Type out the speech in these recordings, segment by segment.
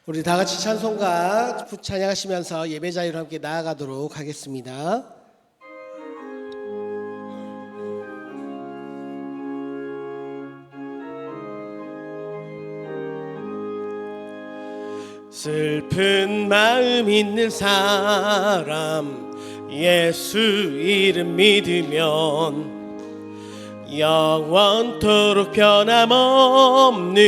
우리 다 같이 찬송가 찬양하시면서 예배 자리로 함께 나아가도록 하겠습니다. 슬픈 마음 있는 사람 예수 이름 믿으면 영원토록 변함없는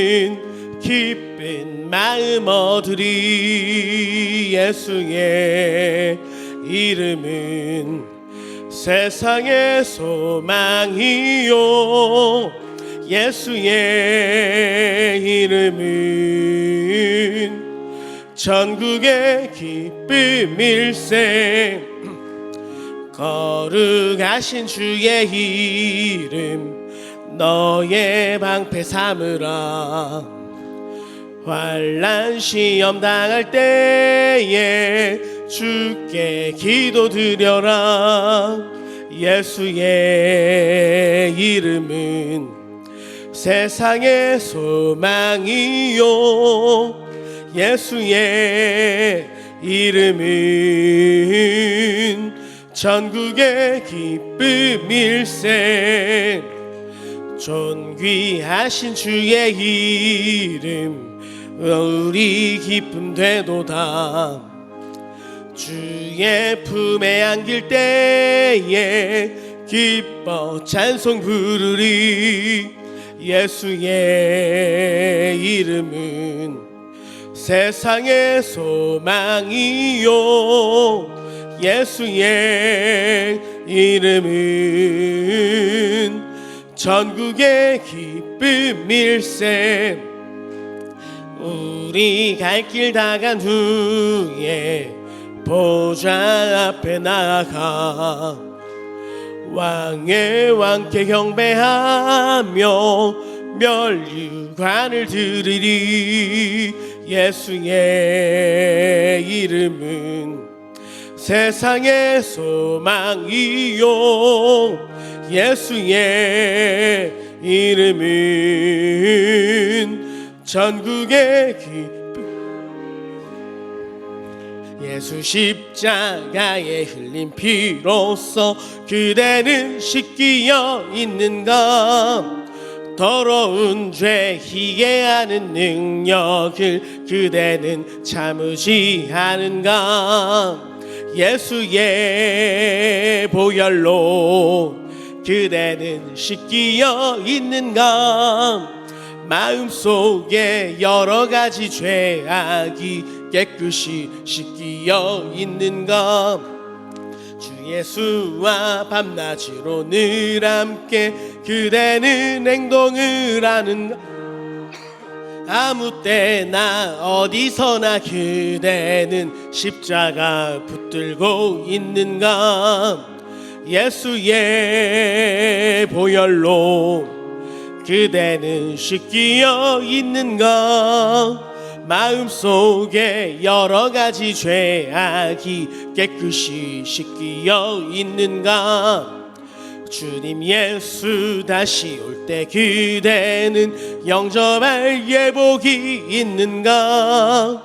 기쁜 마음 얻으리. 예수의 이름은 세상의 소망이요 예수의 이름은 전국의 기쁨일세. 거룩하신 주의 이름 너의 방패 삼으라. 환난 시험 당할 때에 주께 기도드려라. 예수의 이름은 세상의 소망이요 예수의 이름은 전국의 기쁨일세. 존귀하신 주의 이름 우리 기쁨 되도다. 주의 품에 안길 때에 기뻐 찬송 부르리. 예수의 이름은 세상의 소망이요 예수의 이름은 전국의 기쁨일세. 우리 갈 길 다 간 후에 보좌 앞에 나아가 왕의 왕께 경배하며 멸류관을 드리리. 예수의 이름은 세상의 소망이요 예수의 이름은 전국의 기쁨. 예수 십자가에 흘린 피로써 그대는 씻기어 있는가. 더러운 죄 희게하는 능력을 그대는 참으지 않은가. 예수의 보혈로 그대는 씻기어 있는가. 마음속에 여러가지 죄악이 깨끗이 씻기어 있는가. 주 예수와 밤낮으로 늘 함께 그대는 행동을 하는가. 아무 때나 어디서나 그대는 십자가 붙들고 있는가. 예수의 보혈로 그대는 씻기어 있는가. 마음속에 여러가지 죄악이 깨끗이 씻기어 있는가. 주님 예수 다시 올 때 그대는 영접할 예복이 있는가.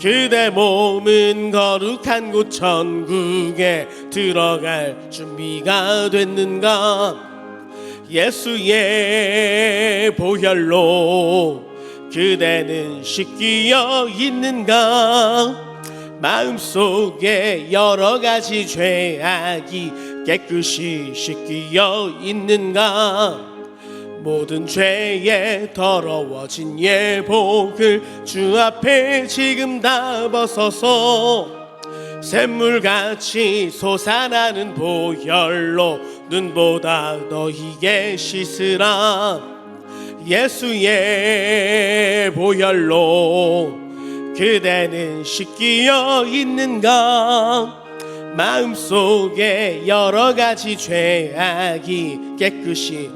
그대 몸은 거룩한 곳 천국에 들어갈 준비가 됐는가. 예수의 보혈로 그대는 씻기어 있는가. 마음속에 여러가지 죄악이 깨끗이 씻기어 있는가. 모든 죄에 더러워진 예복을 주 앞에 지금 다 벗어서 샘물같이 솟아나는 보혈로 눈보다 더 희게 씻으라. 예수의 보혈로 그대는 씻기어 있는가. 마음속에 여러가지 죄악이 깨끗이.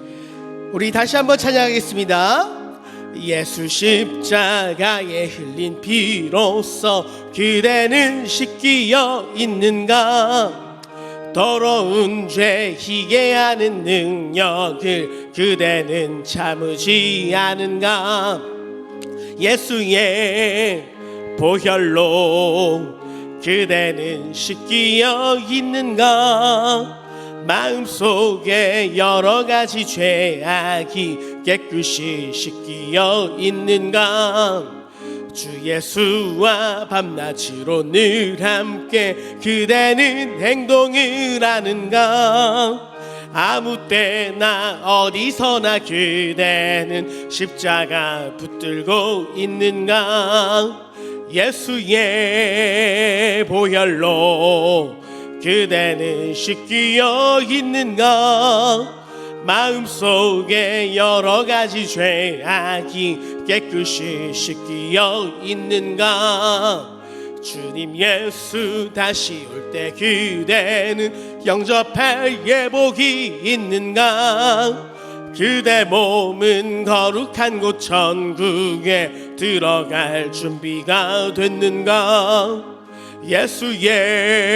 우리 다시 한번 찬양하겠습니다. 예수 십자가에 흘린 피로써 그대는 씻기어 있는가. 더러운 죄 희게하는 능력을 그대는 참으지 않은가. 예수의 보혈로 그대는 씻기어 있는가? 마음속에 여러 가지 죄악이 깨끗이 씻기어 있는가? 주 예수와 밤낮으로 늘 함께 그대는 행동을 하는가? 아무 때나 어디서나 그대는 십자가 붙들고 있는가? 예수의 보혈로 그대는 씻기어 있는가? 마음속에 여러 가지 죄악이 깨끗이 씻기어 있는가? 주님 예수 다시 올 때 그대는 영접할 예복이 있는가? 그대 몸은 거룩한 곳 천국에 들어갈 준비가 됐는가? 예수의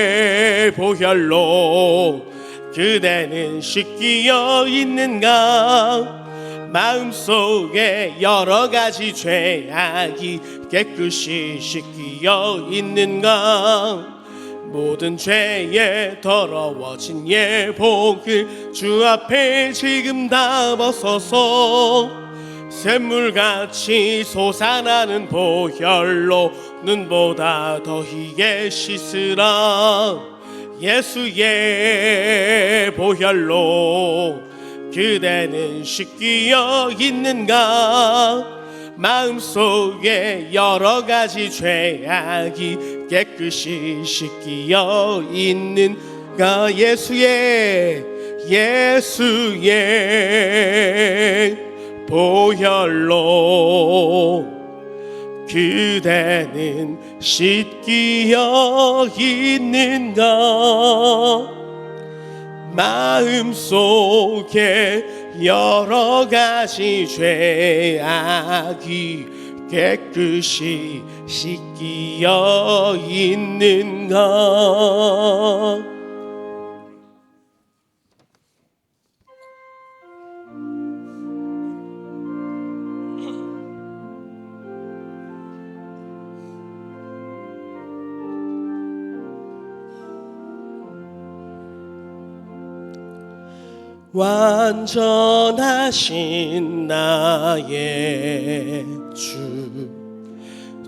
보혈로 그대는 씻기어 있는가? 마음속에 여러 가지 죄악이 깨끗이 씻기어 있는가? 모든 죄에 더러워진 예복을 주 앞에 지금 다 벗어서 샘물같이 솟아나는 보혈로 눈보다 더 희게 씻으라. 예수의 보혈로 그대는 씻기어 있는가? 마음속에 여러 가지 죄악이 깨끗이 씻기어 있는가? 예수의 보혈로 그대는 씻기어 있는가? 마음속에 여러 가지 죄악이 깨끗이 씻기어 있는가? 완전하신 나의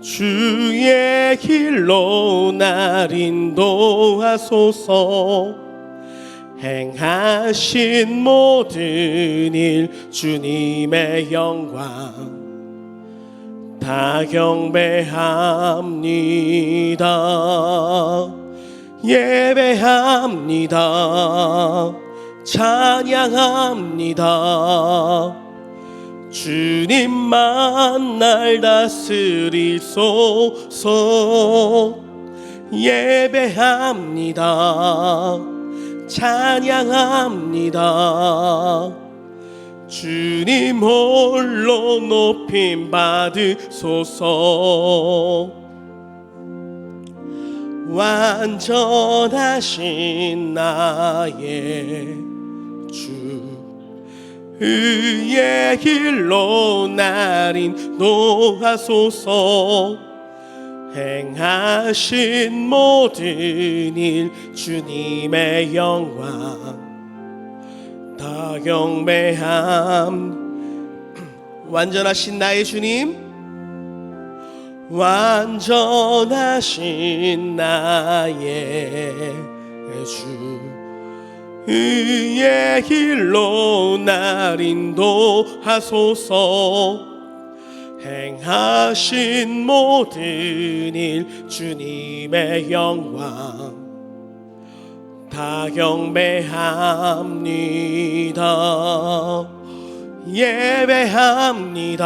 주의 길로 날 인도하소서. 행하신 모든 일 주님의 영광 다 경배합니다. 예배합니다. 찬양합니다. 주님만 날 다스리소서. 예배합니다. 찬양합니다. 주님 홀로 높임 받으소서. 완전하신 나의 주의 길로 날 인도하소서. 행하신 모든 일 주님의 영광 다 경배함. 완전하신 나의 주님, 완전하신 나의 주의 길로 날 인도하소서. 행하신 모든 일 주님의 영광 다 경배합니다. 예배합니다.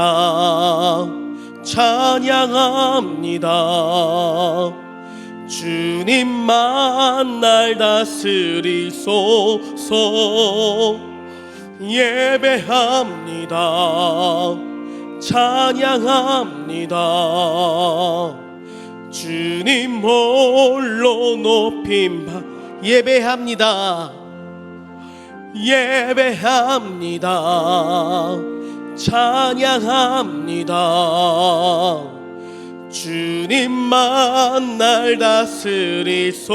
찬양합니다. 주님만 날 다스리소서. 예배합니다. 찬양합니다. 주님 홀로 높임 예배합니다. 예배합니다. 찬양합니다. 주님만 날 다스리소서.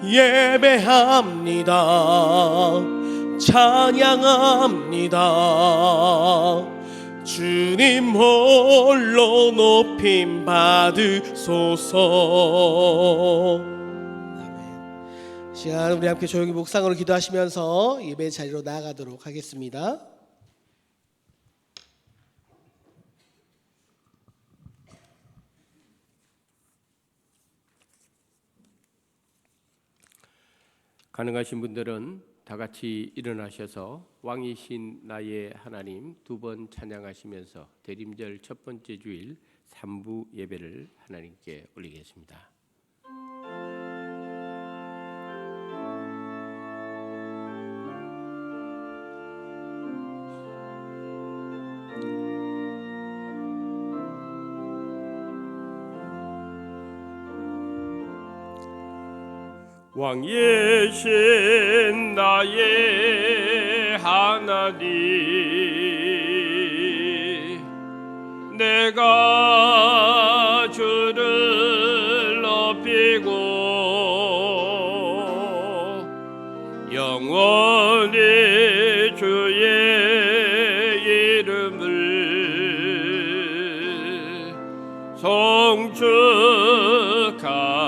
예배합니다. 찬양합니다. 주님 홀로 높임 받으소서. 아멘. 시간 우리 함께 조용히 묵상으로 기도하시면서 예배 자리로 나아가도록 하겠습니다. 가능하신 분들은 다 같이 일어나셔서 왕이신 나의 하나님 두 번 찬양하시면서 대림절 첫 번째 주일 3부 예배를 하나님께 올리겠습니다. 왕이신 나의 하나님, 내가 주를 높이고 영원히 주의 이름을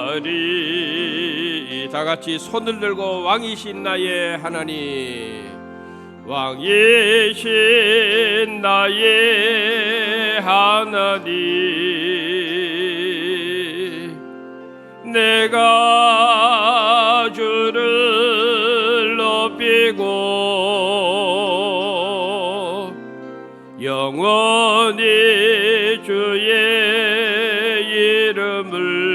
송축하리. 다 같이 손을 들고 왕이신 나의 하나님, 왕이신 나의 하나님, 내가 주를 높이고 영원히 주의 이름을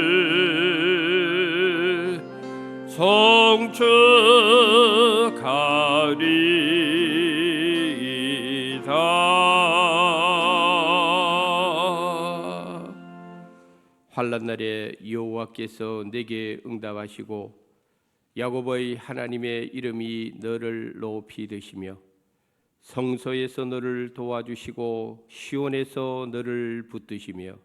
송축하리이다. 환난 날에 여호와께서 내게 응답하시고 야곱의 하나님의 이름이 너를 높이 드시며 성소에서 너를 도와주시고 시온에서 너를 붙드시며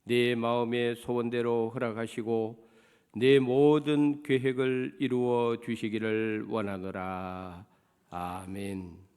내 마음의 소원대로 허락하시고 내 모든 계획을 이루어 주시기를 원하노라. 아멘.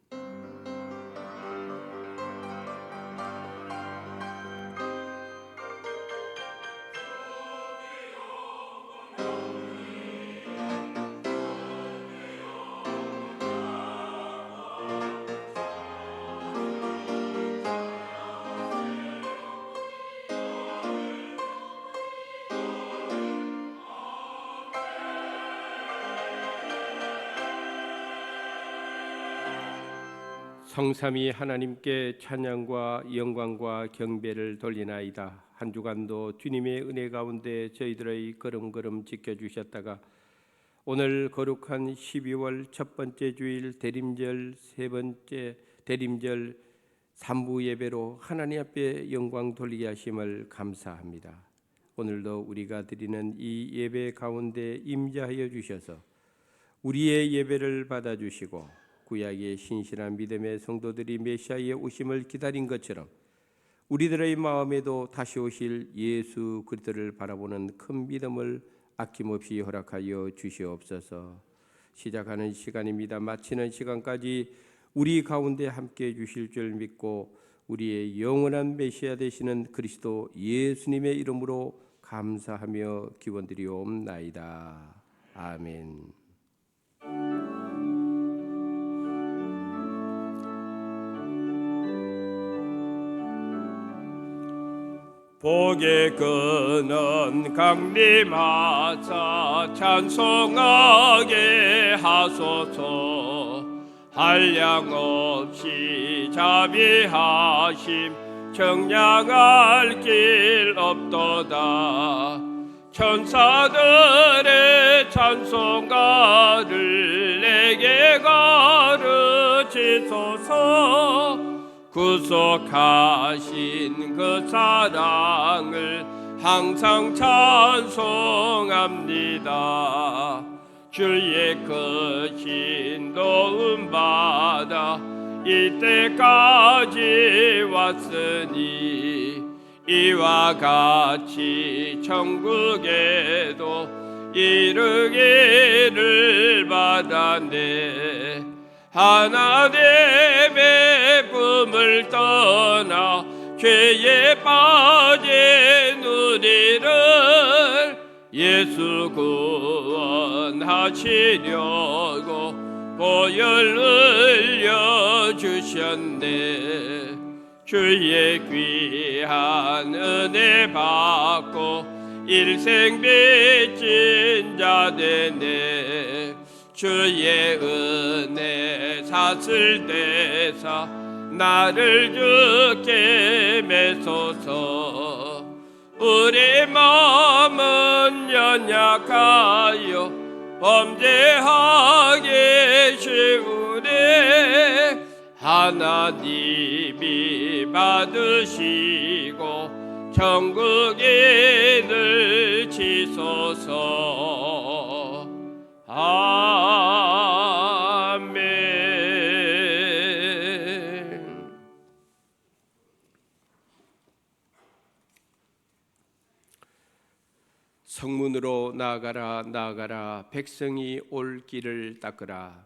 성삼위 하나님께 찬양과 영광과 경배를 돌리나이다. 한 주간도 주님의 은혜 가운데 저희들의 걸음걸음 지켜주셨다가 오늘 거룩한 12월 첫 번째 주일 대림절 세 번째 대림절 3부 예배로 하나님 앞에 영광 돌리게 하심을 감사합니다. 오늘도 우리가 드리는 이 예배 가운데 임재하여 주셔서 우리의 예배를 받아주시고 구약의 신실한 믿음의 성도들이 메시아의 오심을 기다린 것처럼 우리들의 마음에도 다시 오실 예수 그리스도를 바라보는 큰 믿음을 아낌없이 허락하여 주시옵소서. 시작하는 시간입니다. 마치는 시간까지 우리 가운데 함께해 주실 줄 믿고 우리의 영원한 메시아 되시는 그리스도 예수님의 이름으로 감사하며 기원드리옵나이다. 아멘. 복의 끈은 강림하사 찬송하게 하소서. 한량없이 자비하심 청량할 길 없도다. 천사들의 찬송가를 내게 가르치소서. 구속하신 그 사랑을 항상 찬송합니다. 주의 크신 도움 받아 이때까지 왔으니 이와 같이 천국에도 이르기를 바라네. 하나님의 품을 떠나 죄에 빠진 우리를 예수 구원하시려고 보혈 흘려주셨네. 주의 귀한 은혜 받고 일생 빚진 자 되네. 주의 은혜 샀을 때사 나를 주께 매소서. 우리 마음은 연약하여 범죄하기 쉬우네. 하나님이 받으시고 천국에 넣으시소서. 아멘. 성문으로 나아가라 나아가라, 백성이 올 길을 닦으라.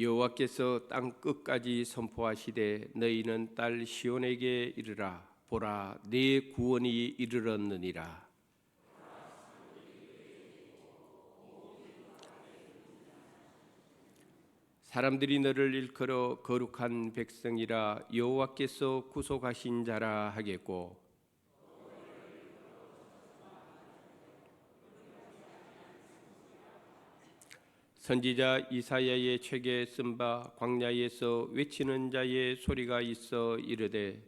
여호와께서 땅 끝까지 선포하시되 너희는 딸 시온에게 이르라. 보라, 네 구원이 이르렀느니라. 사람들이 너를 일컬어 거룩한 백성이라 여호와께서 구속하신 자라 하겠고, 선지자 이사야의 책에 쓴 바 광야에서 외치는 자의 소리가 있어 이르되,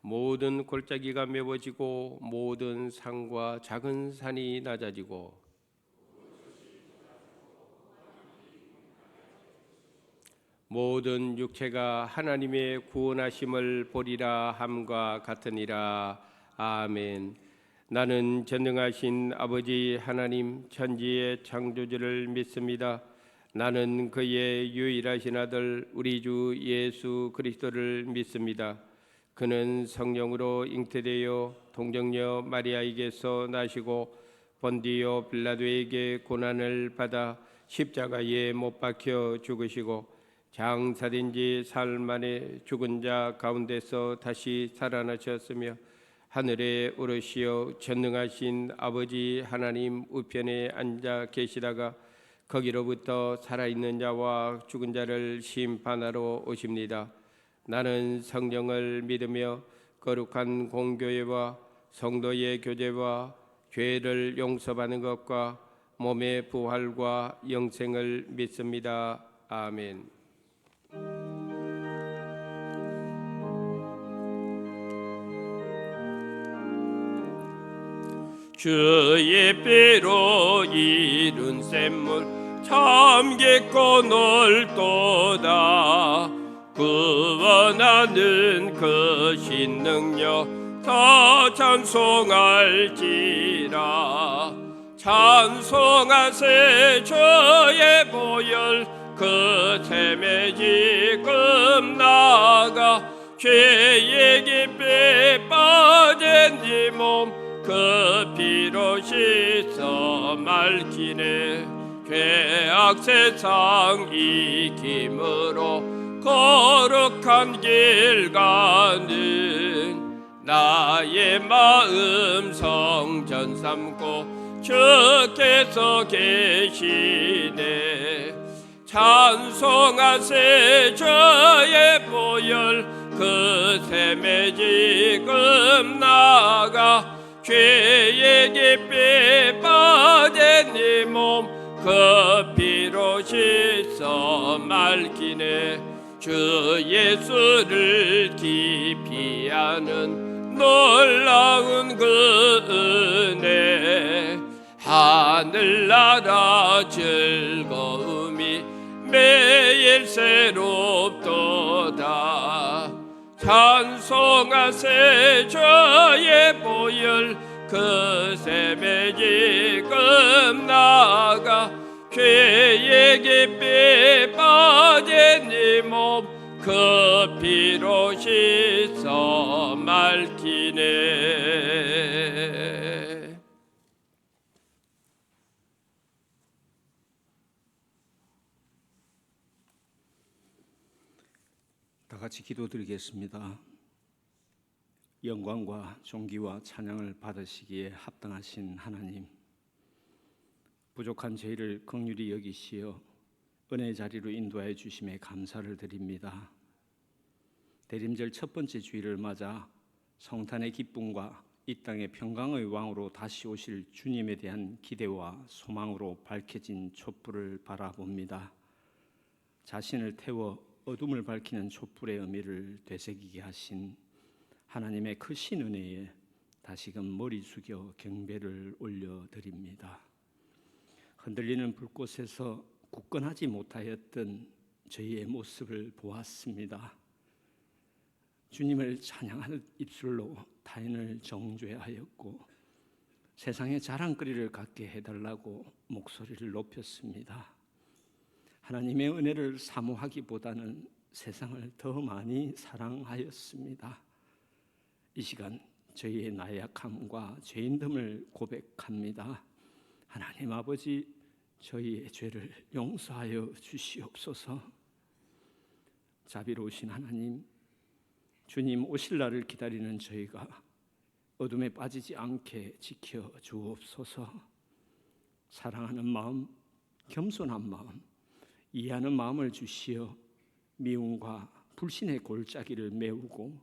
모든 골짜기가 메워지고 모든 산과 작은 산이 낮아지고 모든 육체가 하나님의 구원하심을 보리라 함과 같으니라. 아멘. 나는 전능하신 아버지 하나님 천지의 창조주를 믿습니다. 나는 그의 유일하신 아들 우리 주 예수 그리스도를 믿습니다. 그는 성령으로 잉태되어 동정녀 마리아에게서 나시고 본디오 빌라도에게 고난을 받아 십자가에 못 박혀 죽으시고 장사된 지 사흘 만에 죽은 자 가운데서 다시 살아나셨으며 하늘에 오르시어 전능하신 아버지 하나님 우편에 앉아 계시다가 거기로부터 살아있는 자와 죽은 자를 심판하러 오십니다. 나는 성령을 믿으며 거룩한 공교회와 성도의 교제와 죄를 용서받는 것과 몸의 부활과 영생을 믿습니다. 아멘. 주의 피로 이룬 샘물 참 깊고 넓도다. 구원하는 그 신능력 더 찬송할지라. 찬송하세 주의 보혈 그 샘에 지금 나가 죄의 깊이 빠진 네 몸 그 피로 씻어 맑히네. 죄악 세상 이김으로 거룩한 길 가는 나의 마음 성전 삼고 주께서 계시네. 찬송하세 주의 보혈 그 샘에 지금 나가 죄의 깊이 빠진 네 몸 그 피로 씻어 맑히네. 주 예수를 깊이 아는 놀라운 그 은혜 하늘나라 즐거움이 매일 새롭도다. 찬송하세 저의 보혈 그 샘에 지금 나가 죄의 깊이 빠진 이 몸 그 피로 씻어 맑히네. 다 같이 기도드리겠습니다. 영광과 존귀와 찬양을 받으시기에 합당하신 하나님, 부족한 저희를 긍휼히 여기시어 은혜의 자리로 인도하여 주심에 감사를 드립니다. 대림절 첫 번째 주일을 맞아 성탄의 기쁨과 이 땅의 평강의 왕으로 다시 오실 주님에 대한 기대와 소망으로 밝혀진 촛불을 바라봅니다. 자신을 태워 어둠을 밝히는 촛불의 의미를 되새기게 하신 하나님의 크신 은혜에 다시금 머리 숙여 경배를 올려드립니다. 흔들리는 불꽃에서 굳건하지 못하였던 저희의 모습을 보았습니다. 주님을 찬양하는 입술로 타인을 정죄하였고 세상의 자랑거리를 갖게 해달라고 목소리를 높였습니다. 하나님의 은혜를 사모하기보다는 세상을 더 많이 사랑하였습니다. 이 시간 저희의 나약함과 죄인됨을 고백합니다. 하나님 아버지, 저희의 죄를 용서하여 주시옵소서. 자비로우신 하나님, 주님 오실 날을 기다리는 저희가 어둠에 빠지지 않게 지켜 주옵소서. 사랑하는 마음, 겸손한 마음, 이해하는 마음을 주시어 미움과 불신의 골짜기를 메우고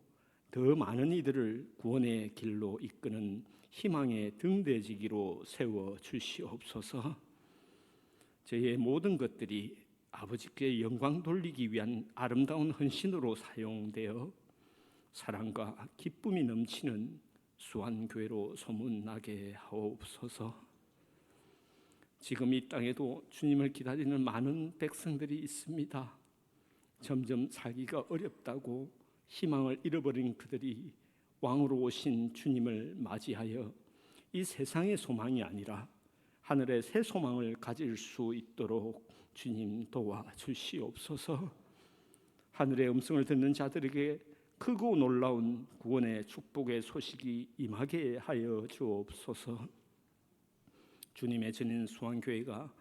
더 많은 이들을 구원의 길로 이끄는 희망의 등대지기로 세워 주시옵소서. 저희의 모든 것들이 아버지께 영광 돌리기 위한 아름다운 헌신으로 사용되어 사랑과 기쁨이 넘치는 수완교회로 소문나게 하옵소서. 지금 이 땅에도 주님을 기다리는 많은 백성들이 있습니다. 점점 살기가 어렵다고 희망을 잃어버린 그들이 왕으로 오신 주님을 맞이하여 이 세상의 소망이 아니라 하늘의 새 소망을 가질 수 있도록 주님 도와주시옵소서. 하늘의 음성을 듣는 자들에게 크고 놀라운 구원의 축복의 소식이 임하게 하여 주옵소서. 주님의 전인 수완교회가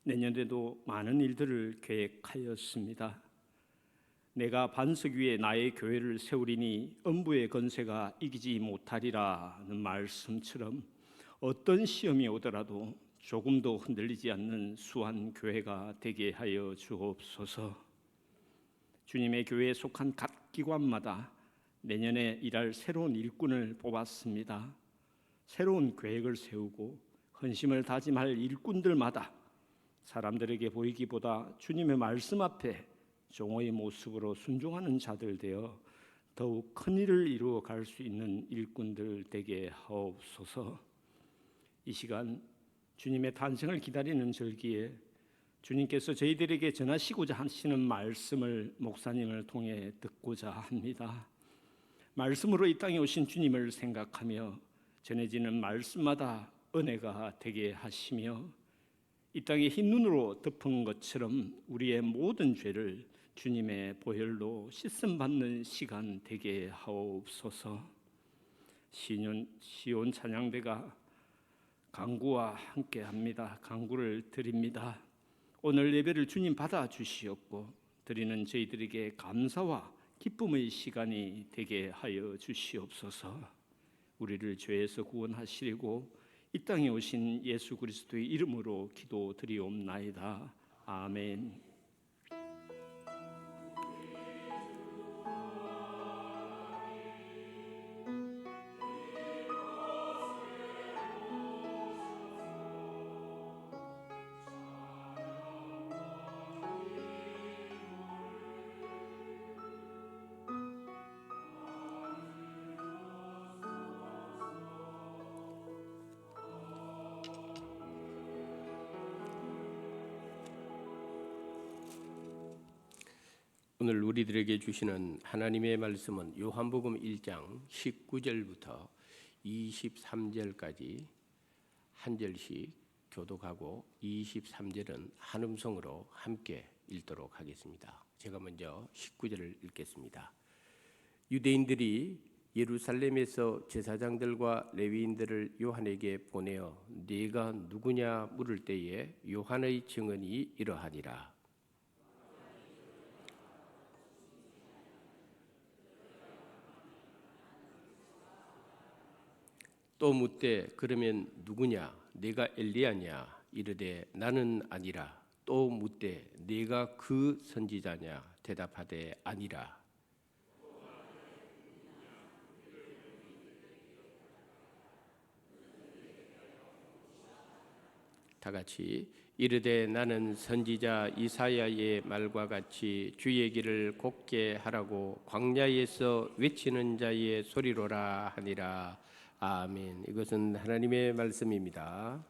내년에도 많은 일들을 계획하였습니다. 내가 반석 위에 나의 교회를 세우리니 음부의 건세가 이기지 못하리라는 말씀처럼 어떤 시험이 오더라도 조금도 흔들리지 않는 수완교회가 되게 하여 주옵소서. 주님의 교회에 속한 각 기관마다 내년에 일할 새로운 일꾼을 뽑았습니다. 새로운 계획을 세우고 헌심을 다짐할 일꾼들마다 사람들에게 보이기보다 주님의 말씀 앞에 종의 모습으로 순종하는 자들 되어 더욱 큰 일을 이루어 갈 수 있는 일꾼들 되게 하옵소서. 이 시간 주님의 탄생을 기다리는 절기에 주님께서 저희들에게 전하시고자 하시는 말씀을 목사님을 통해 듣고자 합니다. 말씀으로 이 땅에 오신 주님을 생각하며 전해지는 말씀마다 은혜가 되게 하시며 이 땅에 흰 눈으로 덮은 것처럼 우리의 모든 죄를 주님의 보혈로 씻음받는 시간 되게 하옵소서. 시온 찬양대가 강구와 함께합니다. 강구를 드립니다. 오늘 예배를 주님 받아주시옵고 드리는 저희들에게 감사와 기쁨의 시간이 되게 하여 주시옵소서. 우리를 죄에서 구원하시려고 이 땅에 오신 예수 그리스도의 이름으로 기도드리옵나이다. 아멘. 오늘 우리들에게 주시는 하나님의 말씀은 요한복음 1장 19절부터 23절까지 한 절씩 교독하고 23절은 한음성으로 함께 읽도록 하겠습니다. 제가 먼저 19절을 읽겠습니다. 유대인들이 예루살렘에서 제사장들과 레위인들을 요한에게 보내어 네가 누구냐 물을 때에 요한의 증언이 이러하니라. 또 묻되 그러면 누구냐 네가 엘리야냐 이르되 나는 아니라. 또 묻되 네가 그 선지자냐 대답하되 아니라. 다 같이 이르되 나는 선지자 이사야의 말과 같이 주의 길을 곱게 하라고 광야에서 외치는 자의 소리로라 하니라. 아멘. 이것은 하나님의 말씀입니다.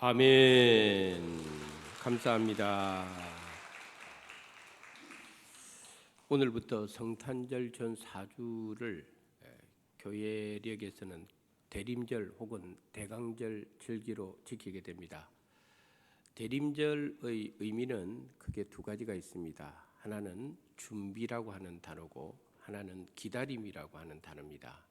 아멘. 감사합니다. 오늘부터 성탄절 전 4주를 교회력에서는 대림절 혹은 대강절 절기로 지키게 됩니다. 대림절의 의미는 크게 두 가지가 있습니다. 하나는 준비라고 하는 단어고 하나는 기다림이라고 하는 단어입니다.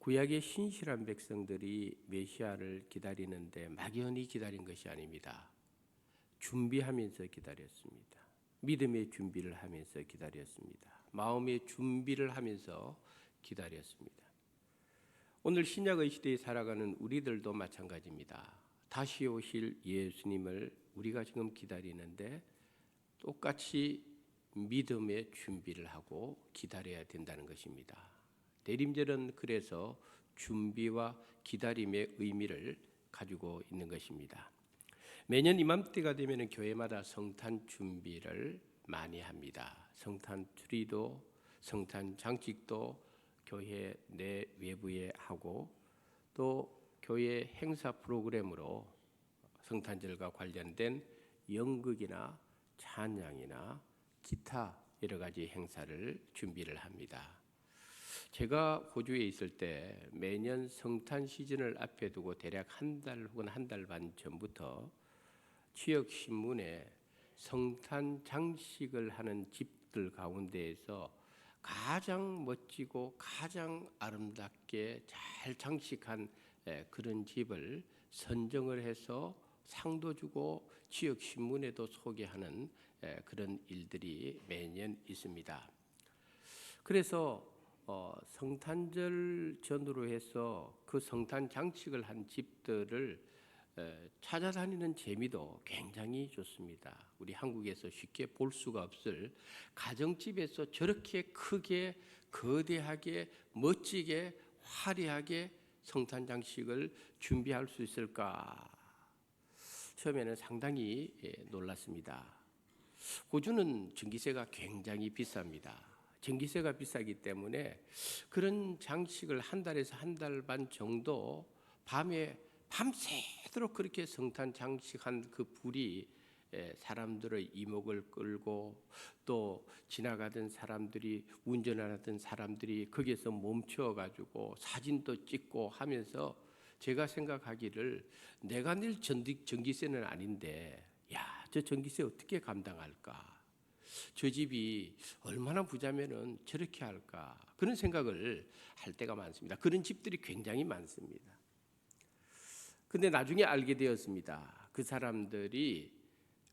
구약의 신실한 백성들이 메시아를 기다리는데 막연히 기다린 것이 아닙니다. 준비하면서 기다렸습니다. 믿음의 준비를 하면서 기다렸습니다. 마음의 준비를 하면서 기다렸습니다. 오늘 신약의 시대에 살아가는 우리들도 마찬가지입니다. 다시 오실 예수님을 우리가 지금 기다리는데 똑같이 믿음의 준비를 하고 기다려야 된다는 것입니다. 대림절은 그래서 준비와 기다림의 의미를 가지고 있는 것입니다. 매년 이맘때가 되면 교회마다 성탄 준비를 많이 합니다. 성탄 트리도 성탄 장식도 교회 내 외부에 하고 또 교회 행사 프로그램으로 성탄절과 관련된 연극이나 찬양이나 기타 여러 가지 행사를 준비를 합니다. 제가 호주에 있을 때 매년 성탄 시즌을 앞에 두고 대략 한 달 혹은 한 달 반 전부터 지역 신문에 성탄 장식을 하는 집들 가운데에서 가장 멋지고 가장 아름답게 잘 장식한 그런 집을 선정을 해서 상도 주고 지역 신문에도 소개하는 그런 일들이 매년 있습니다. 그래서 성탄절 전후로 해서 그 성탄 장식을 한 집들을 찾아다니는 재미도 굉장히 좋습니다. 우리 한국에서 쉽게 볼 수가 없을 가정집에서 저렇게 크게 거대하게 멋지게 화려하게 성탄 장식을 준비할 수 있을까? 처음에는 상당히 놀랐습니다. 호주는 전기세가 굉장히 비쌉니다. 전기세가 비싸기 때문에 그런 장식을 한 달에서 한 달 반 정도 밤에 밤새도록 그렇게 성탄 장식한 그 불이 사람들의 이목을 끌고 또 지나가던 사람들이 운전하던 사람들이 거기에서 멈춰 가지고 사진도 찍고 하면서 제가 생각하기를 내가 낼 전기세는 아닌데 야, 저 전기세 어떻게 감당할까? 저 집이 얼마나 부자면은 저렇게 할까? 그런 생각을 할 때가 많습니다. 그런 집들이 굉장히 많습니다. 근데 나중에 알게 되었습니다. 그 사람들이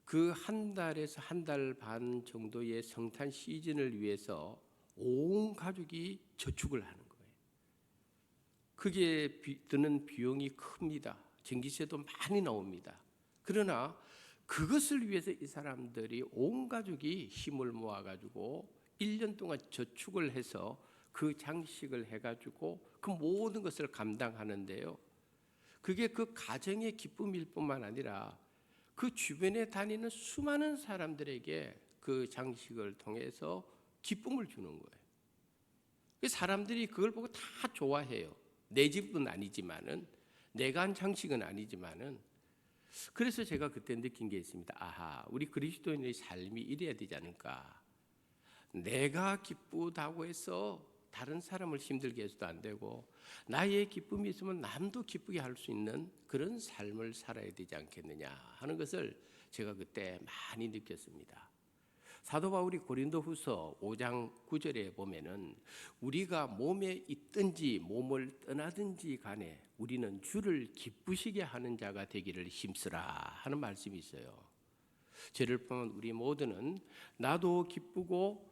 그 한 달에서 한 달 반 정도의 성탄 시즌을 위해서 온 가족이 저축을 하는 거예요. 그게 드는 비용이 큽니다. 전기세도 많이 나옵니다. 그러나 그것을 위해서 이 사람들이 온 가족이 힘을 모아가지고 1년 동안 저축을 해서 그 장식을 해가지고 그 모든 것을 감당하는데요. 그게 그 가정의 기쁨일 뿐만 아니라 그 주변에 다니는 수많은 사람들에게 그 장식을 통해서 기쁨을 주는 거예요. 사람들이 그걸 보고 다 좋아해요. 내 집은 아니지만은 내가 한 장식은 아니지만은 그래서 제가 그때 느낀 게 있습니다. 아하, 우리 그리스도인의 삶이 이래야 되지 않을까? 내가 기쁘다고 해서 다른 사람을 힘들게 해서도 안 되고 나의 기쁨이 있으면 남도 기쁘게 할 수 있는 그런 삶을 살아야 되지 않겠느냐 하는 것을 제가 그때 많이 느꼈습니다. 사도 바울이 고린도후서 5장 9절에 보면은 우리가 몸에 있든지 몸을 떠나든지 간에 우리는 주를 기쁘시게 하는 자가 되기를 힘쓰라 하는 말씀이 있어요. 저를 보면 우리 모두는 나도 기쁘고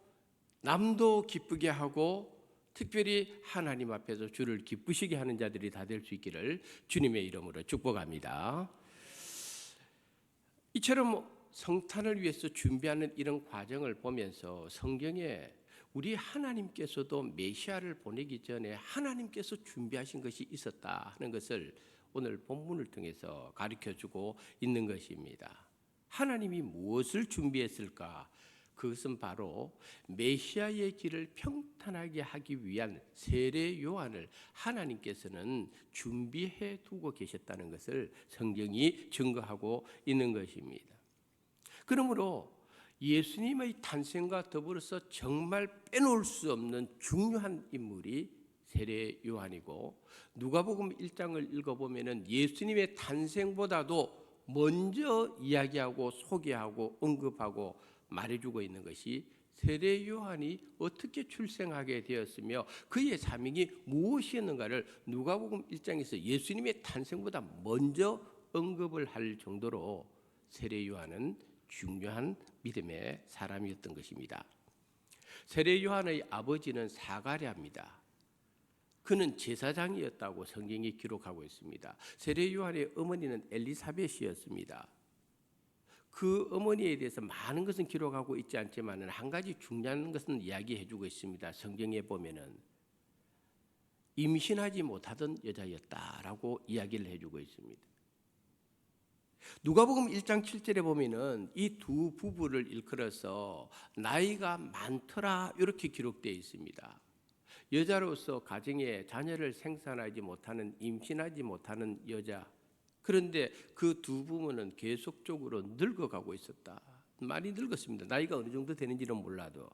남도 기쁘게 하고 특별히 하나님 앞에서 주를 기쁘시게 하는 자들이 다 될 수 있기를 주님의 이름으로 축복합니다. 이처럼 성탄을 위해서 준비하는 이런 과정을 보면서 성경에 우리 하나님께서도 메시아를 보내기 전에 하나님께서 준비하신 것이 있었다 하는 것을 오늘 본문을 통해서 가르쳐주고 있는 것입니다. 하나님이 무엇을 준비했을까? 그것은 바로 메시아의 길을 평탄하게 하기 위한 세례 요한을 하나님께서는 준비해 두고 계셨다는 것을 성경이 증거하고 있는 것입니다. 그러므로 예수님의 탄생과 더불어서 정말 빼놓을 수 없는 중요한 인물이 세례 요한이고, 누가복음 1장을 읽어보면 예수님의 탄생보다도 먼저 이야기하고 소개하고 언급하고 말해주고 있는 것이 세례 요한이 어떻게 출생하게 되었으며 그의 사명이 무엇이었는가를 누가복음 1장에서 예수님의 탄생보다 먼저 언급을 할 정도로 세례 요한은 중요한 믿음의 사람이었던 것입니다. 세례 요한의 아버지는 사가랴입니다. 그는 제사장이었다고 성경이 기록하고 있습니다. 세례 요한의 어머니는 엘리사벳이었습니다. 그 어머니에 대해서 많은 것은 기록하고 있지 않지만 한 가지 중요한 것은 이야기해주고 있습니다. 성경에 보면은 임신하지 못하던 여자였다라고 이야기를 해주고 있습니다. 누가복음 1장 7절에 보면은 이 두 부부를 일컬어서 나이가 많더라 이렇게 기록되어 있습니다. 여자로서 가정에 자녀를 생산하지 못하는, 임신하지 못하는 여자. 그런데 그 두 부부는 계속적으로 늙어가고 있었다. 많이 늙었습니다. 나이가 어느 정도 되는지는 몰라도.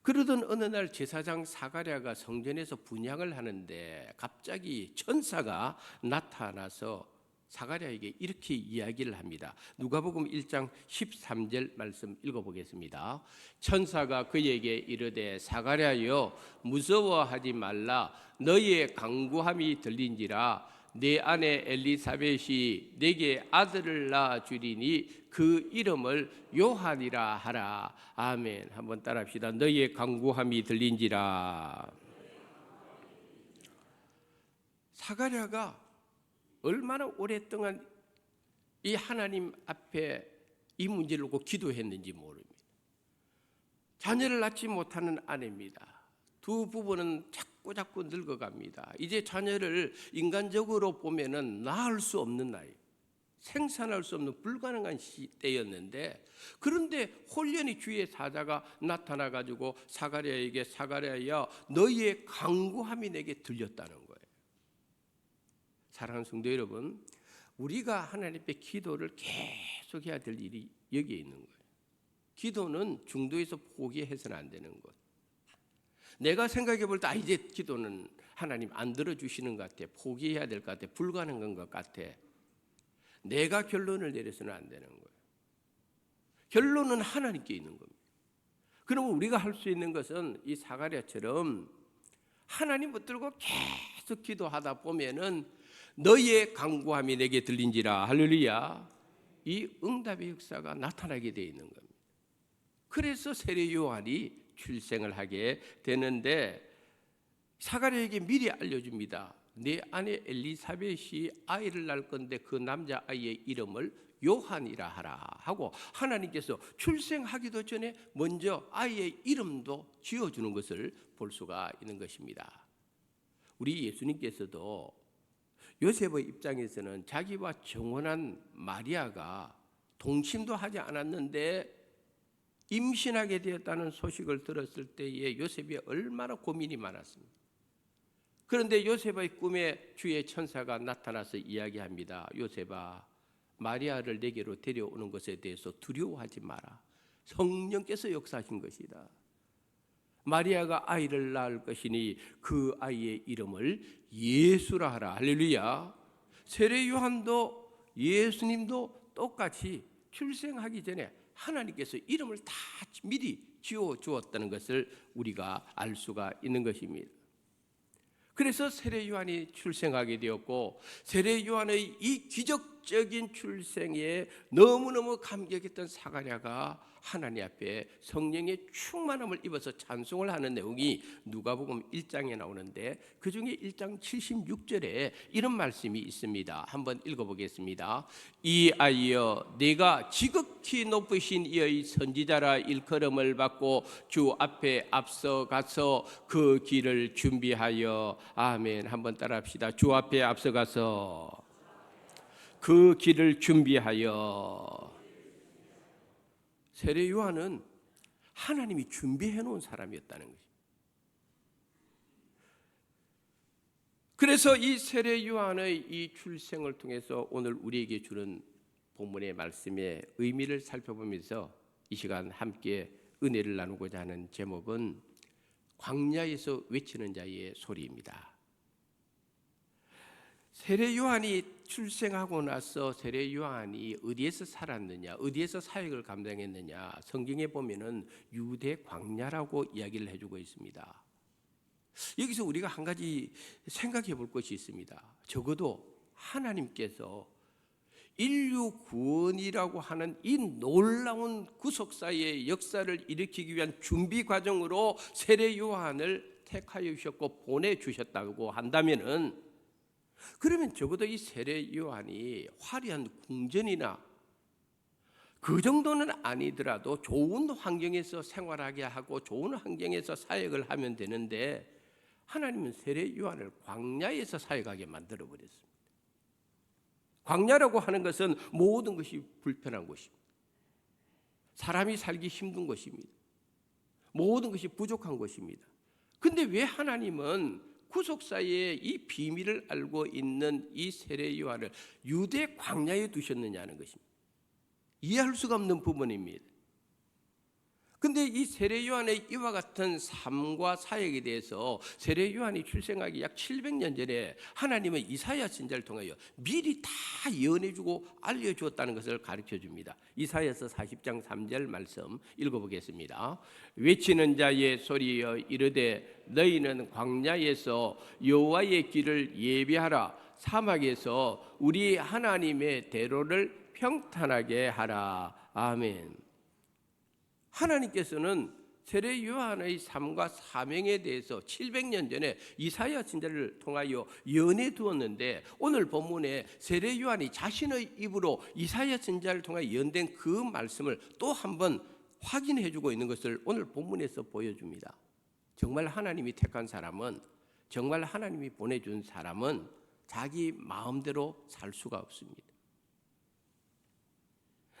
그러던 어느 날 제사장 사가랴가 성전에서 분향을 하는데 갑자기 천사가 나타나서 사가랴에게 이렇게 이야기를 합니다. 누가복음 1장 13절 말씀 읽어보겠습니다. 천사가 그에게 이르되 사가랴여 무서워하지 말라. 너희의 간구함이 들린지라. 내 아내 엘리사벳이 내게 아들을 낳아 주리니 그 이름을 요한이라 하라. 아멘. 한번 따라합시다. 너희의 간구함이 들린지라. 사가랴가 얼마나 오랫동안 이 하나님 앞에 이 문제를 놓고 기도했는지 모릅니다. 자녀를 낳지 못하는 아내입니다. 두 부부는 자꾸 늙어갑니다. 이제 자녀를 인간적으로 보면은 낳을 수 없는 나이, 생산할 수 없는 불가능한 시대였는데, 그런데 홀연히 주의 사자가 나타나가지고 사가랴에게 사가랴야 너희의 간구함이 내게 들렸다는 거예요. 사랑하는 성도 여러분, 우리가 하나님 앞에 기도를 계속해야 될 일이 여기에 있는 거예요. 기도는 중도에서 포기해서는 안 되는 것. 내가 생각해 볼 때 이제 기도는 하나님 안 들어주시는 것 같아, 포기해야 될 것 같아, 불가능한 것 같아, 내가 결론을 내려서는 안 되는 거예요. 결론은 하나님께 있는 겁니다. 그러면 우리가 할 수 있는 것은 이 사가랴처럼 하나님 붙들고 계속 기도하다 보면은 너희의 간구함이 내게 들린지라. 할렐루야. 이 응답의 역사가 나타나게 되어 있는 겁니다. 그래서 세례 요한이 출생을 하게 되는데 사가랴에게 미리 알려줍니다. 내 아내 엘리사벳이 아이를 낳을 건데 그 남자 아이의 이름을 요한이라 하라 하고 하나님께서 출생하기도 전에 먼저 아이의 이름도 지어주는 것을 볼 수가 있는 것입니다. 우리 예수님께서도 요셉의 입장에서는 자기와 정혼한 마리아가 동침도 하지 않았는데 임신하게 되었다는 소식을 들었을 때에 요셉이 얼마나 고민이 많았습니다. 그런데 요셉의 꿈에 주의 천사가 나타나서 이야기합니다. 요셉아, 마리아를 내게로 데려오는 것에 대해서 두려워하지 마라. 성령께서 역사하신 것이다. 마리아가 아이를 낳을 것이니 그 아이의 이름을 예수라 하라. 할렐루야. 세례 요한도 예수님도 똑같이 출생하기 전에 하나님께서 이름을 다 미리 지어 주었다는 것을 우리가 알 수가 있는 것입니다. 그래서 세례 요한이 출생하게 되었고, 세례 요한의 이 기적적인 출생에 너무너무 감격했던 사가랴가 하나님 앞에 성령의 충만함을 입어서 찬송을 하는 내용이 누가복음 1장에 나오는데, 그 중에 1장 76절에 이런 말씀이 있습니다. 한번 읽어보겠습니다. 이 아이여, 내가 지극히 높으신 이의 선지자라 일컬음을 받고 주 앞에 앞서가서 그 길을 준비하여. 아멘. 한번 따라합시다. 주 앞에 앞서가서 그 길을 준비하여. 세례 요한은 하나님이 준비해 놓은 사람이었다는 것입니다. 그래서 이 세례 요한의 이 출생을 통해서 오늘 우리에게 주는 본문의 말씀의 의미를 살펴보면서 이 시간 함께 은혜를 나누고자 하는 제목은 광야에서 외치는 자의 소리입니다. 세례 요한이 출생하고 나서 세례 요한이 어디에서 살았느냐, 어디에서 사역을 감당했느냐, 성경에 보면은 유대 광야라고 이야기를 해주고 있습니다. 여기서 우리가 한 가지 생각해 볼 것이 있습니다. 적어도 하나님께서 인류 구원이라고 하는 이 놀라운 구속사의 역사를 일으키기 위한 준비 과정으로 세례 요한을 택하여 주셨고 보내주셨다고 한다면은, 그러면 적어도 이 세례 요한이 화려한 궁전이나 그 정도는 아니더라도 좋은 환경에서 생활하게 하고 좋은 환경에서 사역을 하면 되는데, 하나님은 세례 요한을 광야에서 사역하게 만들어 버렸습니다. 광야라고 하는 것은 모든 것이 불편한 곳입니다. 사람이 살기 힘든 곳입니다. 모든 것이 부족한 곳입니다. 근데 왜 하나님은 구속사의 이 비밀을 알고 있는 이 세례 요한을 유대 광야에 두셨느냐는 것입니다. 이해할 수가 없는 부분입니다. 근데 이 세례 요한의 이와 같은 삶과 사역에 대해서 세례 요한이 출생하기 약 700년 전에 하나님은 이사야 선지자를 통하여 미리 다 예언해주고 알려주었다는 것을 가르쳐줍니다. 이사야서 40장 3절 말씀 읽어보겠습니다. 외치는 자의 소리여 이르되 너희는 광야에서 여호와의 길을 예비하라, 사막에서 우리 하나님의 대로를 평탄하게 하라. 아멘. 하나님께서는 세례 요한의 삶과 사명에 대해서 700년 전에 이사야 선지자를 통하여 예언해 두었는데, 오늘 본문에 세례 요한이 자신의 입으로 이사야 선지자를 통하여 예언된 그 말씀을 또 한번 확인해 주고 있는 것을 오늘 본문에서 보여줍니다. 정말 하나님이 택한 사람은, 정말 하나님이 보내준 사람은 자기 마음대로 살 수가 없습니다.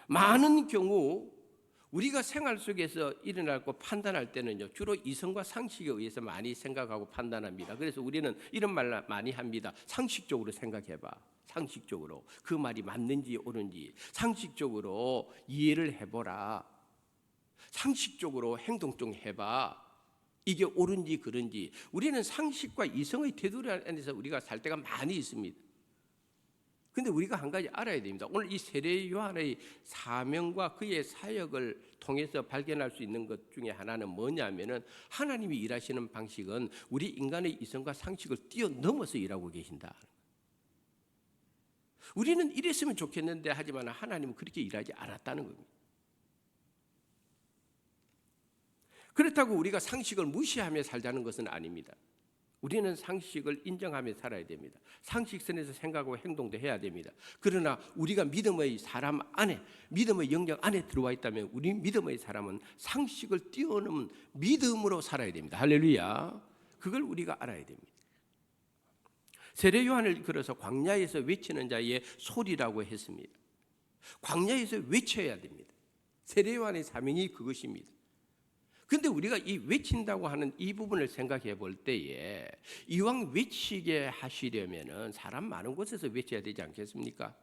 많은 경우 우리가 생활 속에서 일어나고 판단할 때는요, 주로 이성과 상식에 의해서 많이 생각하고 판단합니다. 그래서 우리는 이런 말 많이 합니다. 상식적으로 생각해봐. 상식적으로 그 말이 맞는지 옳은지 상식적으로 이해를 해보라. 상식적으로 행동 좀 해봐. 이게 옳은지 그른지. 우리는 상식과 이성의 테두리 안에서 우리가 살 때가 많이 있습니다. 근데 우리가 한 가지 알아야 됩니다. 오늘 이 세례 요한의 사명과 그의 사역을 통해서 발견할 수 있는 것 중에 하나는 뭐냐면은, 하나님이 일하시는 방식은 우리 인간의 이성과 상식을 뛰어넘어서 일하고 계신다. 우리는 이랬으면 좋겠는데 하지만 하나님은 그렇게 일하지 않았다는 겁니다. 그렇다고 우리가 상식을 무시하며 살자는 것은 아닙니다. 우리는 상식을 인정하며 살아야 됩니다. 상식선에서 생각하고 행동도 해야 됩니다. 그러나 우리가 믿음의 사람 안에, 믿음의 영역 안에 들어와 있다면 우리 믿음의 사람은 상식을 뛰어넘은 믿음으로 살아야 됩니다. 할렐루야. 그걸 우리가 알아야 됩니다. 세례 요한을 이끌어서 광야에서 외치는 자의 소리라고 했습니다. 광야에서 외쳐야 됩니다. 세례 요한의 사명이 그것입니다. 근데 우리가 이 외친다고 하는 이 부분을 생각해 볼 때에, 이왕 외치게 하시려면은 사람 많은 곳에서 외쳐야 되지 않겠습니까?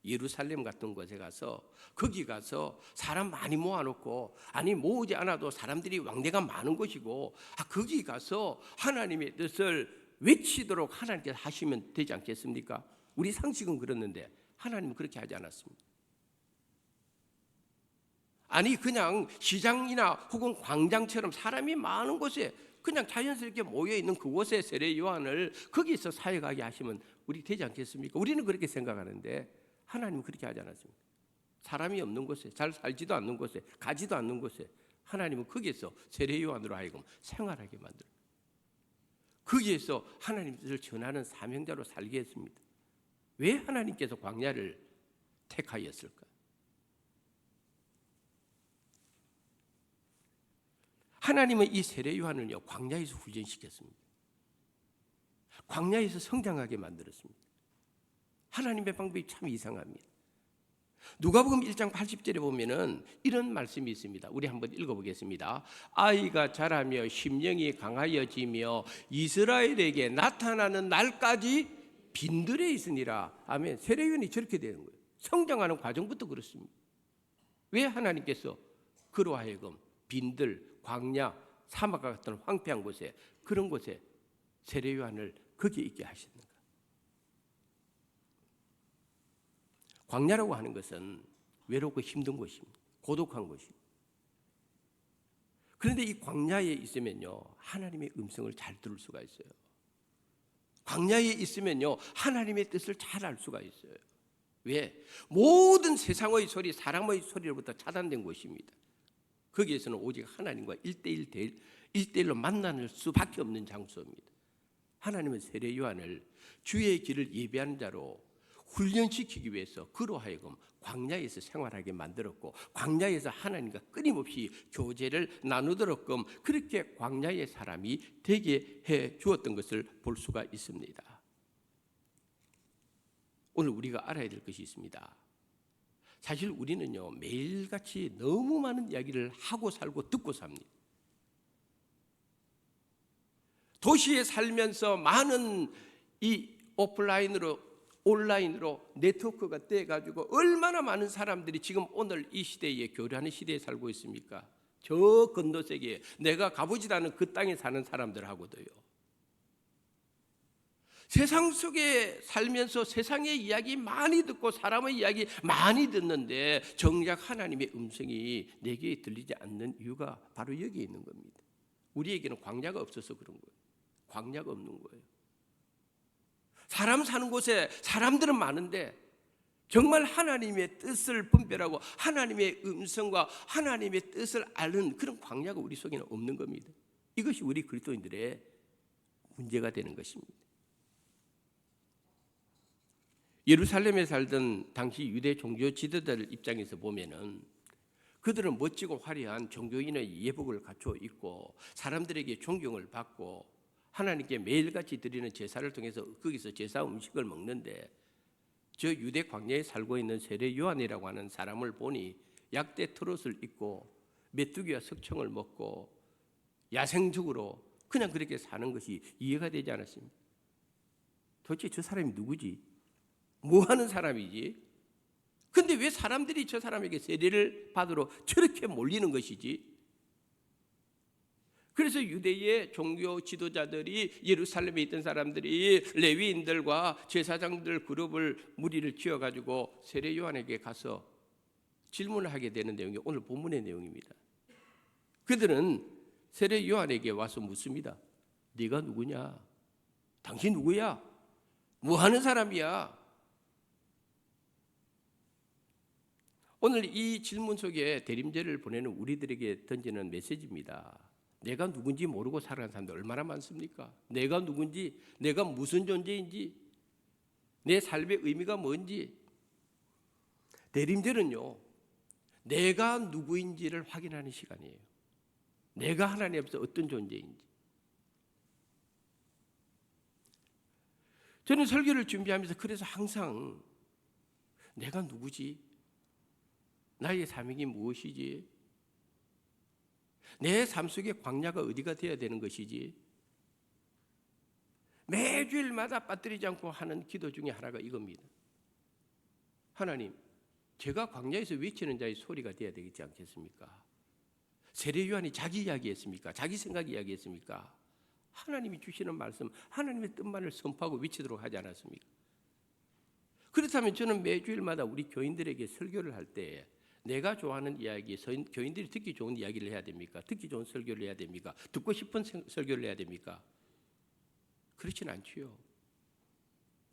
예루살렘 같은 곳에 가서, 거기 가서 사람 많이 모아놓고, 아니 모으지 않아도 사람들이 왕래가 많은 곳이고, 거기 가서 하나님의 뜻을 외치도록 하나님께서 하시면 되지 않겠습니까? 우리 상식은 그렇는데 하나님은 그렇게 하지 않았습니다. 아니 그냥 시장이나 혹은 광장처럼 사람이 많은 곳에 그냥 자연스럽게 모여있는 그곳에 세례 요한을 거기서 사역하게 하시면 우리 되지 않겠습니까? 우리는 그렇게 생각하는데 하나님은 그렇게 하지 않았습니다. 사람이 없는 곳에, 잘 살지도 않는 곳에, 가지도 않는 곳에 하나님은 거기에서 세례 요한으로 하여금 생활하게 만들어요. 거기에서 하나님 뜻을 전하는 사명자로 살게 했습니다. 왜 하나님께서 광야를 택하였을까? 하나님은 이 세례 요한을요, 광야에서 훈련시켰습니다. 광야에서 성장하게 만들었습니다. 하나님의 방법이 참 이상합니다. 누가복음 1장 80절에 보면은 이런 말씀이 있습니다. 우리 한번 읽어보겠습니다. 아이가 자라며 심령이 강하여지며 이스라엘에게 나타나는 날까지 빈들에 있으니라. 아멘. 세례요한이 저렇게 되는 거예요. 성장하는 과정부터 그렇습니다. 왜 하나님께서 그로 하여금 빈들, 광야, 사막과 같은 황폐한 곳에, 그런 곳에 세례요한을 거기에 있게 하시는가? 광야라고 하는 것은 외롭고 힘든 곳입니다. 고독한 곳입니다. 그런데 이 광야에 있으면요, 하나님의 음성을 잘 들을 수가 있어요. 광야에 있으면요, 하나님의 뜻을 잘 알 수가 있어요. 왜? 모든 세상의 소리, 사람의 소리로부터 차단된 곳입니다. 거기에서는 오직 하나님과 1대1로 만나는 수밖에 없는 장소입니다. 하나님은 세례 요한을 주의 길을 예비하는 자로 훈련시키기 위해서 그로 하여금 광야에서 생활하게 만들었고, 광야에서 하나님과 끊임없이 교제를 나누도록끔 그렇게 광야의 사람이 되게 해 주었던 것을 볼 수가 있습니다. 오늘 우리가 알아야 될 것이 있습니다. 사실 우리는요, 매일같이 너무 많은 이야기를 하고 살고 듣고 삽니다. 도시에 살면서 많은 이 온라인으로 네트워크가 돼가지고 얼마나 많은 사람들이 지금 오늘 이 시대에 교류하는 시대에 살고 있습니까? 저 건너세계에 내가 가보지도 않은 그 땅에 사는 사람들하고도요. 세상 속에 살면서 세상의 이야기 많이 듣고 사람의 이야기 많이 듣는데 정작 하나님의 음성이 내게 들리지 않는 이유가 바로 여기에 있는 겁니다. 우리에게는 광야가 없어서 그런 거예요. 광야가 없는 거예요. 사람 사는 곳에 사람들은 많은데 정말 하나님의 뜻을 분별하고 하나님의 음성과 하나님의 뜻을 아는 그런 광야가 우리 속에는 없는 겁니다. 이것이 우리 그리스도인들의 문제가 되는 것입니다. 예루살렘에 살던 당시 유대 종교 지도자들 입장에서 보면은 그들은 멋지고 화려한 종교인의 예복을 갖춰 입고 사람들에게 존경을 받고 하나님께 매일같이 드리는 제사를 통해서 거기서 제사 음식을 먹는데, 저 유대 광야에 살고 있는 세례 요한이라고 하는 사람을 보니 약대 트롯을 입고 메뚜기와 석청을 먹고 야생적으로 그냥 그렇게 사는 것이 이해가 되지 않았습니다. 도대체 저 사람이 누구지? 뭐 하는 사람이지? 근데 왜 사람들이 저 사람에게 세례를 받으러 저렇게 몰리는 것이지? 그래서 유대의 종교 지도자들이, 예루살렘에 있던 사람들이 레위인들과 제사장들 그룹을 무리를 지어가지고 세례 요한에게 가서 질문을 하게 되는 내용이 오늘 본문의 내용입니다. 그들은 세례 요한에게 와서 묻습니다. 네가 누구냐? 당신 누구야? 뭐 하는 사람이야? 오늘 이 질문 속에 대림절을 보내는 우리들에게 던지는 메시지입니다. 내가 누군지 모르고 살아가는 사람들 얼마나 많습니까? 내가 누군지, 내가 무슨 존재인지, 내 삶의 의미가 뭔지. 대림절은요, 내가 누구인지를 확인하는 시간이에요. 내가 하나님 앞에서 어떤 존재인지. 저는 설교를 준비하면서 그래서 항상 내가 누구지? 나의 사명이 무엇이지? 내 삶 속에 광야가 어디가 되어야 되는 것이지? 매주일마다 빠뜨리지 않고 하는 기도 중에 하나가 이겁니다. 하나님, 제가 광야에서 외치는 자의 소리가 되어야 되지 않겠습니까? 세례 요한이 자기 이야기했습니까? 자기 생각 이야기했습니까? 하나님이 주시는 말씀, 하나님의 뜻만을 선포하고 외치도록 하지 않았습니까? 그렇다면 저는 매주일마다 우리 교인들에게 설교를 할 때 내가 좋아하는 이야기, 교인들이 듣기 좋은 이야기를 해야 됩니까? 듣기 좋은 설교를 해야 됩니까? 듣고 싶은 설교를 해야 됩니까? 그렇진 않지요.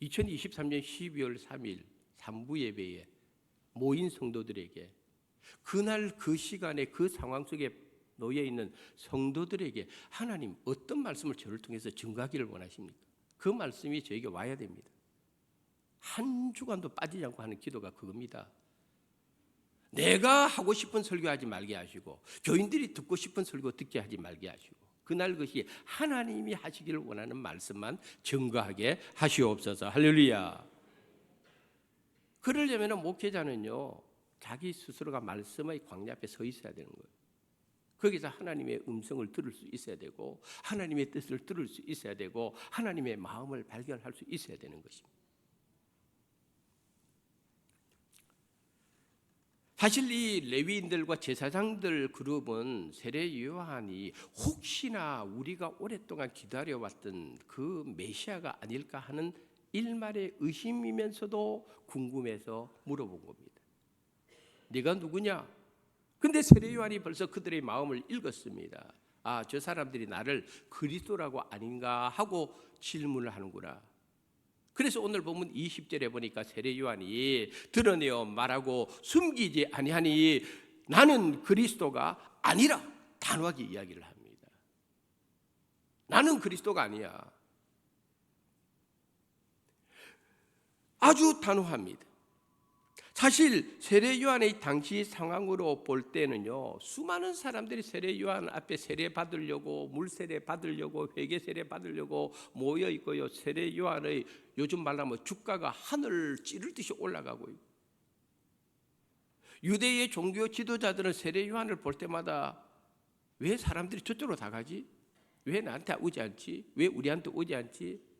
2023년 12월 3일 3부 예배에 모인 성도들에게, 그날 그 시간에 그 상황 속에 놓여 있는 성도들에게 하나님 어떤 말씀을 저를 통해서 증거하기를 원하십니까? 그 말씀이 저에게 와야 됩니다. 한 주간도 빠지지 않고 하는 기도가 그겁니다. 내가 하고 싶은 설교하지 말게 하시고 교인들이 듣고 싶은 설교 듣게 하지 말게 하시고, 그날 것이 하나님이 하시기를 원하는 말씀만 증거하게 하시옵소서. 할렐루야. 그러려면 목회자는요, 자기 스스로가 말씀의 광야 앞에 서 있어야 되는 거예요. 거기서 하나님의 음성을 들을 수 있어야 되고, 하나님의 뜻을 들을 수 있어야 되고, 하나님의 마음을 발견할 수 있어야 되는 것입니다. 사실 이 레위인들과 제사장들 그룹은 세례 요한이 혹시나 우리가 오랫동안 기다려왔던 그 메시아가 아닐까 하는 일말의 의심이면서도 궁금해서 물어본 겁니다. 네가 누구냐? 근데 세례 요한이 벌써 그들의 마음을 읽었습니다. 아, 저 사람들이 나를 그리스도라고 아닌가 하고 질문을 하는구나. 그래서 오늘 보면 20절에 보니까 세례 요한이 드러내어 말하고 숨기지 아니하니 나는 그리스도가 아니라 단호하게 이야기를 합니다. 나는 그리스도가 아니야. 아주 단호합니다. 사실 세례 요한의 당시 상황으로 볼 때는요, 수많은 사람들이 세례 요한 앞에 세례 받으려고, 물 세례 받으려고, 회개 세례 받으려고 모여 있고요. 세례 요한의 요즘 말하면 주가가 하늘 찌를 듯이 올라가고 있고, 유대의 종교 지도자들은 세례 요한을 볼 때마다 왜 사람들이 저쪽으로 다 가지? 왜 나한테 오지 않지? 왜 우리한테 오지 않지?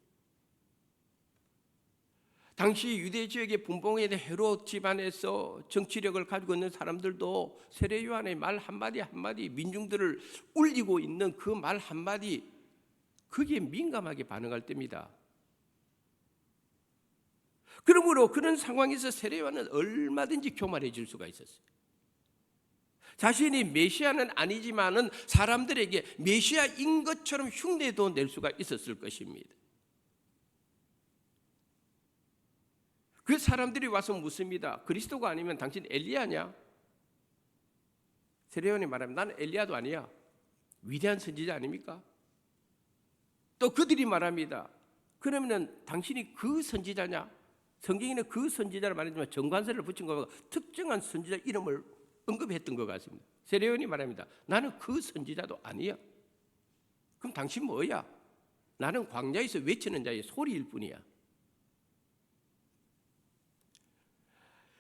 당시 유대 지역의 분봉에 헤롯 집안에서 정치력을 가지고 있는 사람들도 세례 요한의 말 한마디 한마디, 민중들을 울리고 있는 그 말 한마디, 거기에 민감하게 반응할 때입니다. 그러므로 그런 상황에서 세례 요한은 얼마든지 교만해질 수가 있었어요. 자신이 메시아는 아니지만은 사람들에게 메시아인 것처럼 흉내도 낼 수가 있었을 것입니다. 그 사람들이 와서 묻습니다. 그리스도가 아니면 당신 엘리야냐? 세례 요한이 말하면 나는 엘리야도 아니야. 위대한 선지자 아닙니까? 또 그들이 말합니다. 그러면 당신이 그 선지자냐? 성경에는 그 선지자를 말하지만 정관사를 붙인 거가 특정한 선지자 이름을 언급했던 것 같습니다. 세례 요한이 말합니다. 나는 그 선지자도 아니야. 그럼 당신 뭐야? 나는 광야에서 외치는 자의 소리일 뿐이야.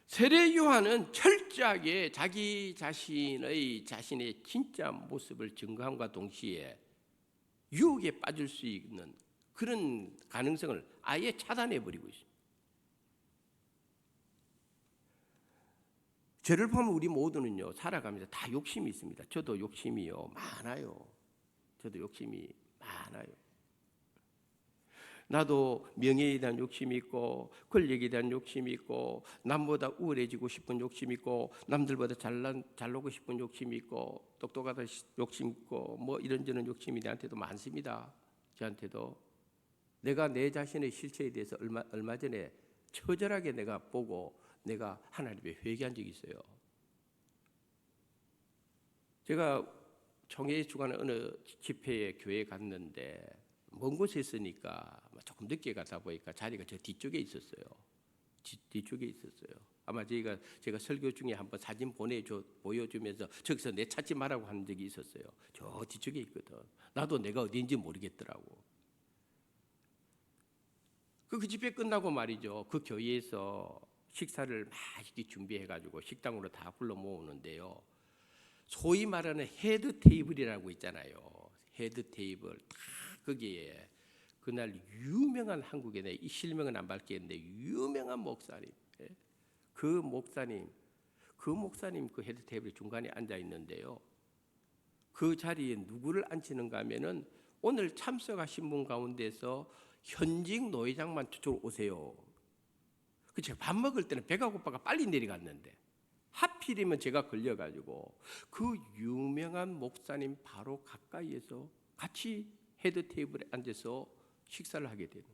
세례 요한은 철저하게 자기 자신의 진짜 모습을 증거함과 동시에 유혹에 빠질 수 있는 그런 가능성을 아예 차단해버리고 있습니다. 저를 보면 우리 모두는요, 살아가면서 다 욕심이 있습니다. 저도 욕심이요 많아요. 저도 욕심이 많아요. 나도 명예에 대한 욕심이 있고, 권력에 대한 욕심이 있고, 남보다 우월해지고 싶은 욕심이 있고, 남들보다 잘나고 싶은 욕심이 있고, 똑똑하다 욕심 있고, 뭐 이런저런 욕심이 내한테도 많습니다. 저한테도. 내가 내 자신의 실체에 대해서 얼마 전에 처절하게 내가 보고 내가 하나님께 회개한 적이 있어요. 제가 총회 주관의 어느 집회에 교회에 갔는데 먼 곳에 있으니까 조금 늦게 가다 보니까 자리가 저 뒤쪽에 있었어요. 뒤쪽에 있었어요. 아마 제가 설교 중에 한번 사진 보여주면서 저기서 내 찾지 말라고 하는 적이 있었어요. 저 뒤쪽에 있거든. 나도 내가 어디인지 모르겠더라고. 그 집회 끝나고 말이죠. 그 교회에서 식사를 맛있게 준비해가지고 식당으로 다 불러 모으는데요. 소위 말하는 헤드 테이블이라고 있잖아요. 헤드 테이블 다 거기에 그날 유명한 한국에 이 실명은 안 밝히겠는데 유명한 목사님, 그 목사님 그 헤드 테이블 중간에 앉아 있는데요. 그 자리에 누구를 앉히는가 하면은 오늘 참석하신 분 가운데서 현직 노회장만 저쪽으로 오세요. 제가 밥 먹을 때는 배가 고파가 빨리 내려갔는데 하필이면 제가 걸려가지고 그 유명한 목사님 바로 가까이에서 같이 헤드 테이블에 앉아서 식사를 하게 되는.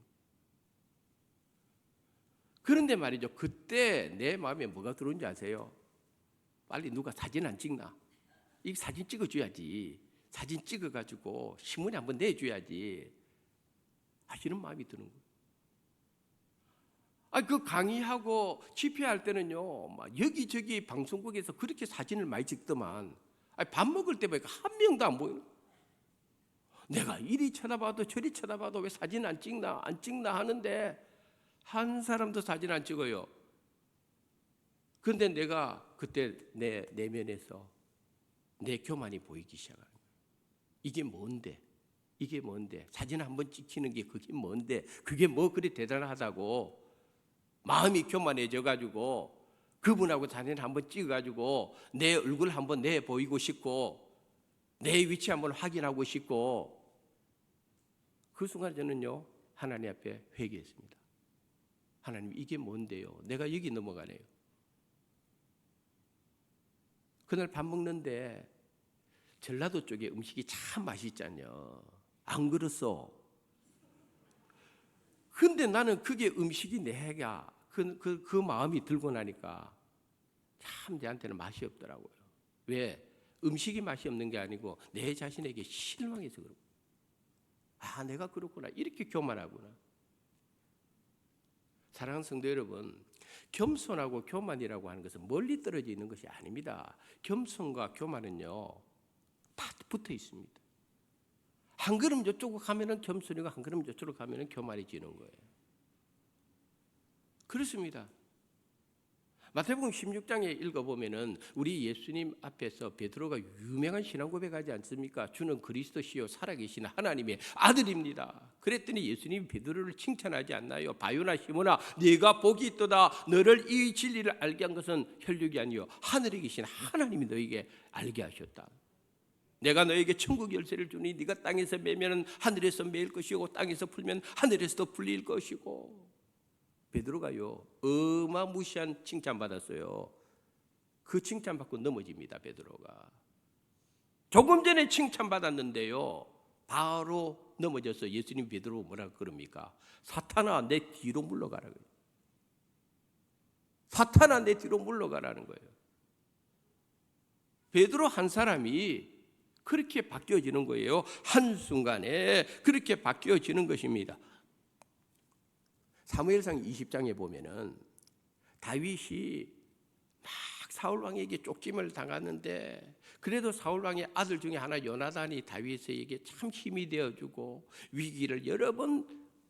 그런데 말이죠. 그때 내 마음에 뭐가 들어온지 아세요? 빨리 누가 사진 안 찍나? 이 사진 찍어줘야지. 사진 찍어가지고 신문에 한번 내줘야지. 하시는 마음이 드는 거예요. 그 강의하고 집회할 때는요, 막 여기저기 방송국에서 그렇게 사진을 많이 찍더만, 밥 먹을 때 보니까 한 명도 안 보이는. 내가 이리 쳐다봐도 저리 쳐다봐도 왜 사진 안 찍나 하는데 한 사람도 사진 안 찍어요. 그런데 내가 그때 내 내면에서 내 교만이 보이기 시작하는 거예요. 이게 뭔데? 이게 뭔데? 사진 한번 찍히는 게 그게 뭔데? 그게 뭐 그리 대단하다고 마음이 교만해져 가지고 그분하고 사진 한번 찍어 가지고 내 얼굴 한번 내 보이고 싶고 내 위치 한번 확인하고 싶고 그 순간 저는요 하나님 앞에 회개했습니다. 하나님 이게 뭔데요? 내가 여기 넘어가네요. 그날 밥 먹는데 전라도 쪽에 음식이 참 맛있잖아요. 안 그렇소? 근데 나는 그게 음식이 내가 그 마음이 들고 나니까 참 저한테는 맛이 없더라고요. 왜? 음식이 맛이 없는 게 아니고 내 자신에게 실망해서 그러고 아 내가 그렇구나 이렇게 교만하구나. 사랑하는 성도 여러분, 겸손하고 교만이라고 하는 것은 멀리 떨어져 있는 것이 아닙니다. 겸손과 교만은요 다 붙어 있습니다. 한 걸음 저쪽으로 가면은 겸손이고 한 걸음 저쪽으로 가면은 교만해지는 거예요. 그렇습니다. 마태복음 16장에 읽어보면은 우리 예수님 앞에서 베드로가 유명한 신앙 고백하지 않습니까? 주는 그리스도시요 살아계신 하나님의 아들입니다. 그랬더니 예수님이 베드로를 칭찬하지 않나요? 바요나 시몬아 네가 복이 있도다. 너를 이 진리를 알게 한 것은 혈육이 아니요 하늘에 계신 하나님이 너에게 알게 하셨다. 내가 너에게 천국 열쇠를 주니 네가 땅에서 매면 하늘에서 매일 것이고 땅에서 풀면 하늘에서도 풀릴 것이고. 베드로가요 어마무시한 칭찬받았어요. 그 칭찬받고 넘어집니다. 베드로가 조금 전에 칭찬받았는데요 바로 넘어져서 예수님 베드로 뭐라 그럽니까? 사탄아 내 뒤로 물러가라. 사탄아 내 뒤로 물러가라는 거예요. 베드로 한 사람이 그렇게 바뀌어지는 거예요. 한순간에 그렇게 바뀌어지는 것입니다. 사무엘상 20장에 보면은 다윗이 막 사울 왕에게 쫓김을 당하는데 그래도 사울 왕의 아들 중에 하나 요나단이 다윗에게 참 힘이 되어주고 위기를 여러 번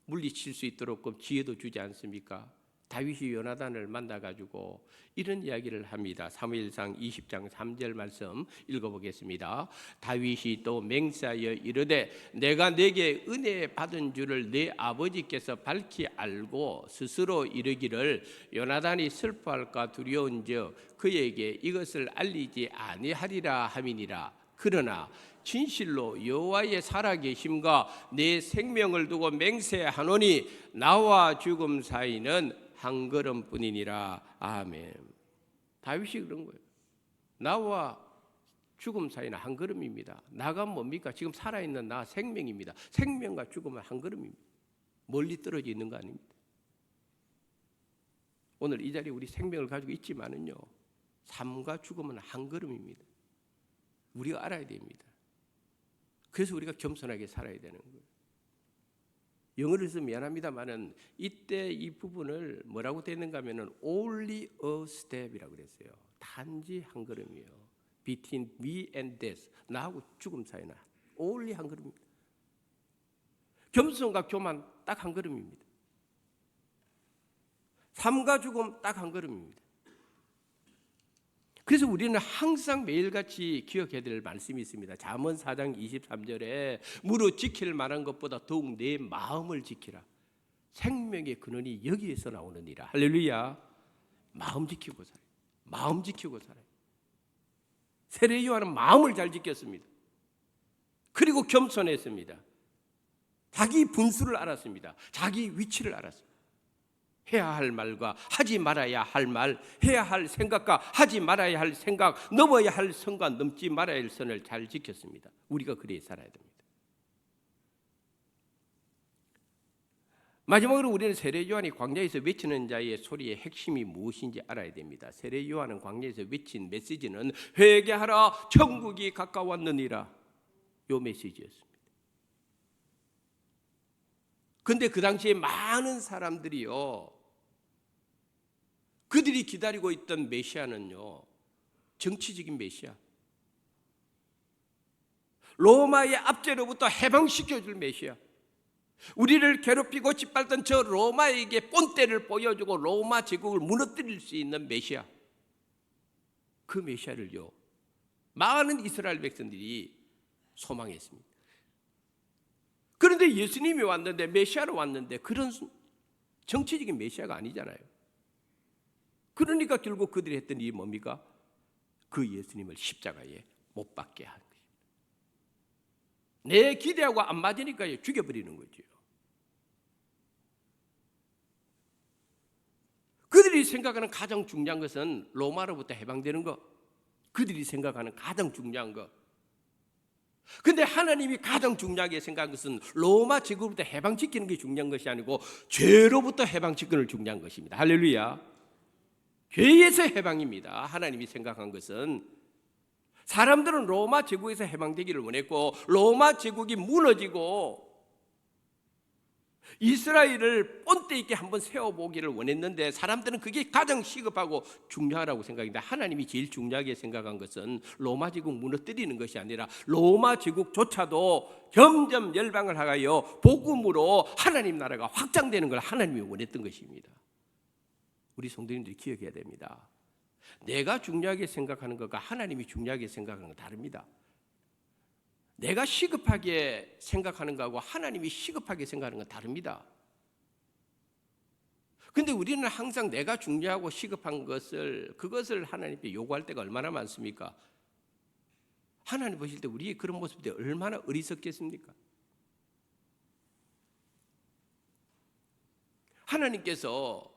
물리칠 수 있도록 지혜도 주지 않습니까? 다윗이 요나단을 만나가지고 이런 이야기를 합니다. 사무엘상 20장 3절 말씀 읽어보겠습니다. 다윗이 또 맹세하여 이르되 내가 내게 은혜 받은 줄을 내 아버지께서 밝히 알고 스스로 이르기를 요나단이 슬퍼할까 두려운즉 그에게 이것을 알리지 아니하리라 함이니라. 그러나 진실로 여호와의 살아계심과 내 생명을 두고 맹세하노니 나와 죽음 사이는 한 걸음뿐이니라. 아멘. 다윗이 그런 거예요. 나와 죽음 사이는 한 걸음입니다. 나가 뭡니까? 지금 살아있는 나 생명입니다. 생명과 죽음은 한 걸음입니다. 멀리 떨어져 있는 거 아닙니다. 오늘 이 자리에 우리 생명을 가지고 있지만은요 삶과 죽음은 한 걸음입니다. 우리가 알아야 됩니다. 그래서 우리가 겸손하게 살아야 되는 거예요. 영어로 해서 미안합니다만은 이때 이 부분을 뭐라고 되는가 하면은 only a step이라고 그랬어요. 단지 한 걸음이에요. Between me and death. 나하고 죽음 사이나 only 한 걸음입니다. 겸손과 교만 딱 한 걸음입니다. 삶과 죽음 딱 한 걸음입니다. 그래서 우리는 항상 매일같이 기억해야 될 말씀이 있습니다. 잠언 4장 23절에 무릇 지킬 만한 것보다 더욱 내 마음을 지키라. 생명의 근원이 여기에서 나오느니라. 할렐루야. 마음 지키고 살아요. 마음 지키고 살아요. 세례 요한은 마음을 잘 지켰습니다. 그리고 겸손했습니다. 자기 분수를 알았습니다. 자기 위치를 알았습니다. 해야 할 말과 하지 말아야 할 말, 해야 할 생각과 하지 말아야 할 생각, 넘어야 할 선과 넘지 말아야 할 선을 잘 지켰습니다. 우리가 그래야 살아야 됩니다. 마지막으로 우리는 세례 요한이 광야에서 외치는 자의 소리의 핵심이 무엇인지 알아야 됩니다. 세례 요한은 광야에서 외친 메시지는 회개하라 천국이 가까웠느니라. 요 메시지였습니다. 근데 그 당시에 많은 사람들이요 그들이 기다리고 있던 메시아는요 정치적인 메시아, 로마의 압제로부터 해방시켜줄 메시아, 우리를 괴롭히고 짓밟던 저 로마에게 본때를 보여주고 로마 제국을 무너뜨릴 수 있는 메시아, 그 메시아를요 많은 이스라엘 백성들이 소망했습니다. 그런데 예수님이 왔는데, 메시아로 왔는데 그런 정치적인 메시아가 아니잖아요. 그러니까 결국 그들이 했던 일이 뭡니까? 그 예수님을 십자가에 못 박게 한 거예요. 내 기대하고 안 맞으니까 죽여버리는 거죠. 그들이 생각하는 가장 중요한 것은 로마로부터 해방되는 것, 그들이 생각하는 가장 중요한 것. 근데 하나님이 가장 중요하게 생각한 것은 로마 제국으로부터 해방시키는 게 중요한 것이 아니고 죄로부터 해방시키는 게 중요한 것입니다. 할렐루야. 죄에서 해방입니다. 하나님이 생각한 것은. 사람들은 로마 제국에서 해방되기를 원했고, 로마 제국이 무너지고 이스라엘을 본때 있게 한번 세워보기를 원했는데, 사람들은 그게 가장 시급하고 중요하다고 생각합니다. 하나님이 제일 중요하게 생각한 것은 로마 제국 무너뜨리는 것이 아니라 로마 제국조차도 점점 열방을 하여 복음으로 하나님 나라가 확장되는 걸 하나님이 원했던 것입니다. 우리 성도님들이 기억해야 됩니다. 내가 중요하게 생각하는 것과 하나님이 중요하게 생각하는 건 다릅니다. 내가 시급하게 생각하는 것하고 하나님이 시급하게 생각하는 건 다릅니다. 그런데 우리는 항상 내가 중요하고 시급한 그것을 하나님께 요구할 때가 얼마나 많습니까? 하나님 보실 때 우리의 그런 모습이 얼마나 어리석겠습니까? 하나님께서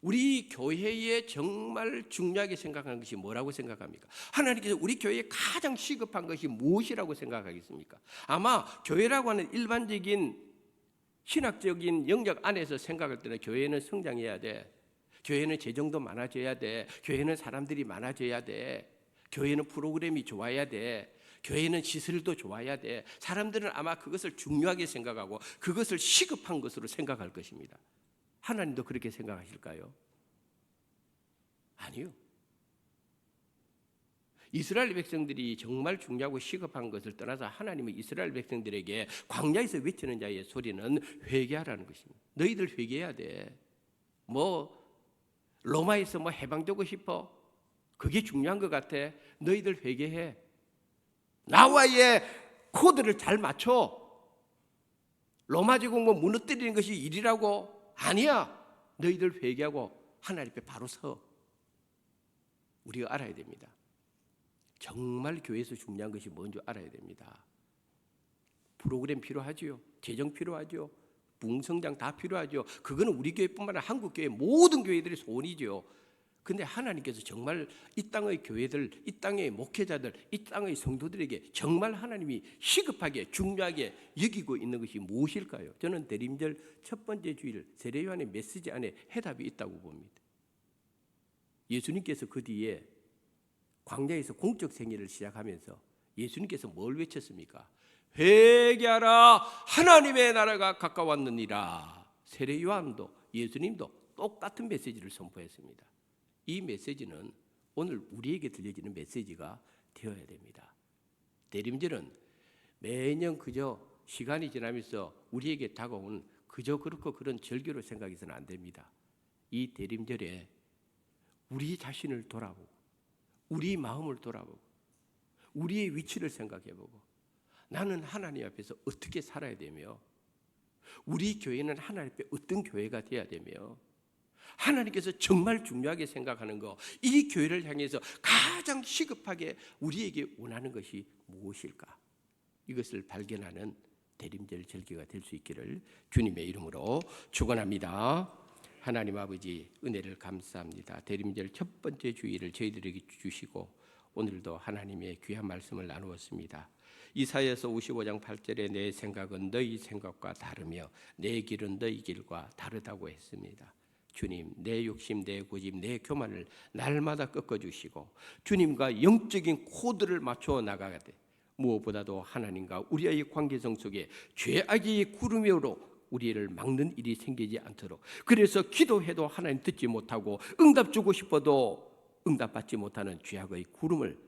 우리 교회에 정말 중요하게 생각하는 것이 뭐라고 생각합니까? 하나님께서 우리 교회에 가장 시급한 것이 무엇이라고 생각하겠습니까? 아마 교회라고 하는 일반적인 신학적인 영역 안에서 생각할 때는 교회는 성장해야 돼, 교회는 재정도 많아져야 돼, 교회는 사람들이 많아져야 돼, 교회는 프로그램이 좋아야 돼, 교회는 시설도 좋아야 돼. 사람들은 아마 그것을 중요하게 생각하고 그것을 시급한 것으로 생각할 것입니다. 하나님도 그렇게 생각하실까요? 아니요. 이스라엘 백성들이 정말 중요하고 시급한 것을 떠나서 하나님은 이스라엘 백성들에게 광야에서 외치는 자의 소리는 회개하라는 것입니다. 너희들 회개해야 돼. 로마에서 해방되고 싶어? 그게 중요한 것 같아? 너희들 회개해. 나와의 코드를 잘 맞춰. 로마 제국 무너뜨리는 것이 일이라고? 아니야. 너희들 회개하고 하나님 앞에 바로 서. 우리가 알아야 됩니다. 정말 교회에서 중요한 것이 뭔지 알아야 됩니다. 프로그램 필요하지요. 재정 필요하죠. 부흥성장 다 필요하죠. 그거는 우리 교회뿐만 아니라 한국 교회 모든 교회들의 소원이죠. 근데 하나님께서 정말 이 땅의 교회들, 이 땅의 목회자들, 이 땅의 성도들에게 정말 하나님이 시급하게 중요하게 여기고 있는 것이 무엇일까요? 저는 대림절 첫 번째 주일 세례요한의 메시지 안에 해답이 있다고 봅니다. 예수님께서 그 뒤에 광야에서 공적 생애를 시작하면서 예수님께서 뭘 외쳤습니까? 회개하라, 하나님의 나라가 가까웠느니라. 세례요한도 예수님도 똑같은 메시지를 선포했습니다. 이 메시지는 오늘 우리에게 들려지는 메시지가 되어야 됩니다. 대림절은 매년 그저 시간이 지나면서 우리에게 다가온 그저 그렇고 그런 절기로 생각해서는 안 됩니다. 이 대림절에 우리 자신을 돌아보고 우리 마음을 돌아보고 우리의 위치를 생각해보고 나는 하나님 앞에서 어떻게 살아야 되며 우리 교회는 하나님 앞에 어떤 교회가 되어야 되며 하나님께서 정말 중요하게 생각하는 것, 이 교회를 향해서 가장 시급하게 우리에게 원하는 것이 무엇일까? 이것을 발견하는 대림절 절기가 될 수 있기를 주님의 이름으로 축원합니다. 하나님 아버지 은혜를 감사합니다. 대림절 첫 번째 주일을 저희들에게 주시고 오늘도 하나님의 귀한 말씀을 나누었습니다. 이사야서 55장 8절에 내 생각은 너희 생각과 다르며 내 길은 너희 길과 다르다고 했습니다. 주님, 내 욕심, 내 고집, 내 교만을 날마다 꺾어주시고 주님과 영적인 코드를 맞춰 나가되 무엇보다도 하나님과 우리의 관계성 속에 죄악의 구름으로 우리를 막는 일이 생기지 않도록, 그래서 기도해도 하나님 듣지 못하고 응답 주고 싶어도 응답받지 못하는 죄악의 구름을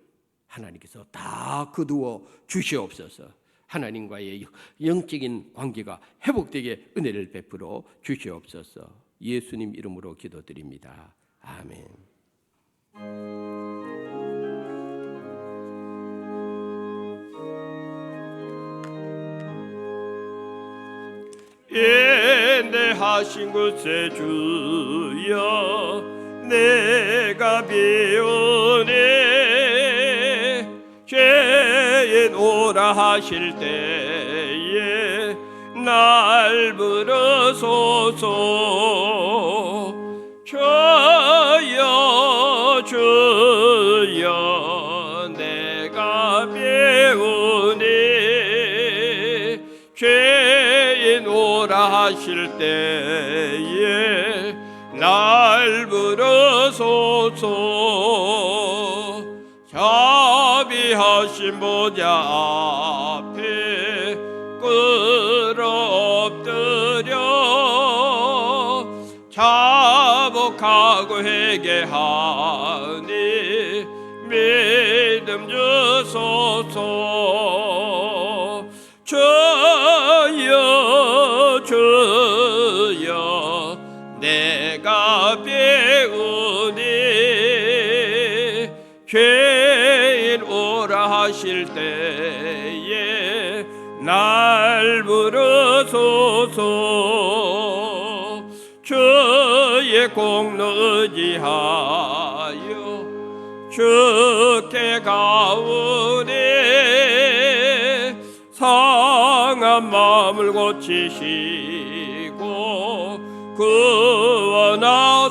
하나님께서 다 거두어 주시옵소서. 하나님과의 영적인 관계가 회복되게 은혜를 베풀어 주시옵소서. 예수님 이름으로 기도드립니다. 아멘. 인내하신 곳에 주여 내가 비우니 죄인 오라 하실 때에 날 부르소서. 주여 주여 내가 비우니 죄인 오라 하실 때에 날 부르소서. 자비하신 보좌 앞에 끌어엎드려 자복하고 회개하니 믿음 주소서. 주여 주여 내가 배우니 죄인 오라 하실 때에 날 부르소서. 주의 공로 의지하여 주께 가오니 상한 마음을 고치시고 구원하소서.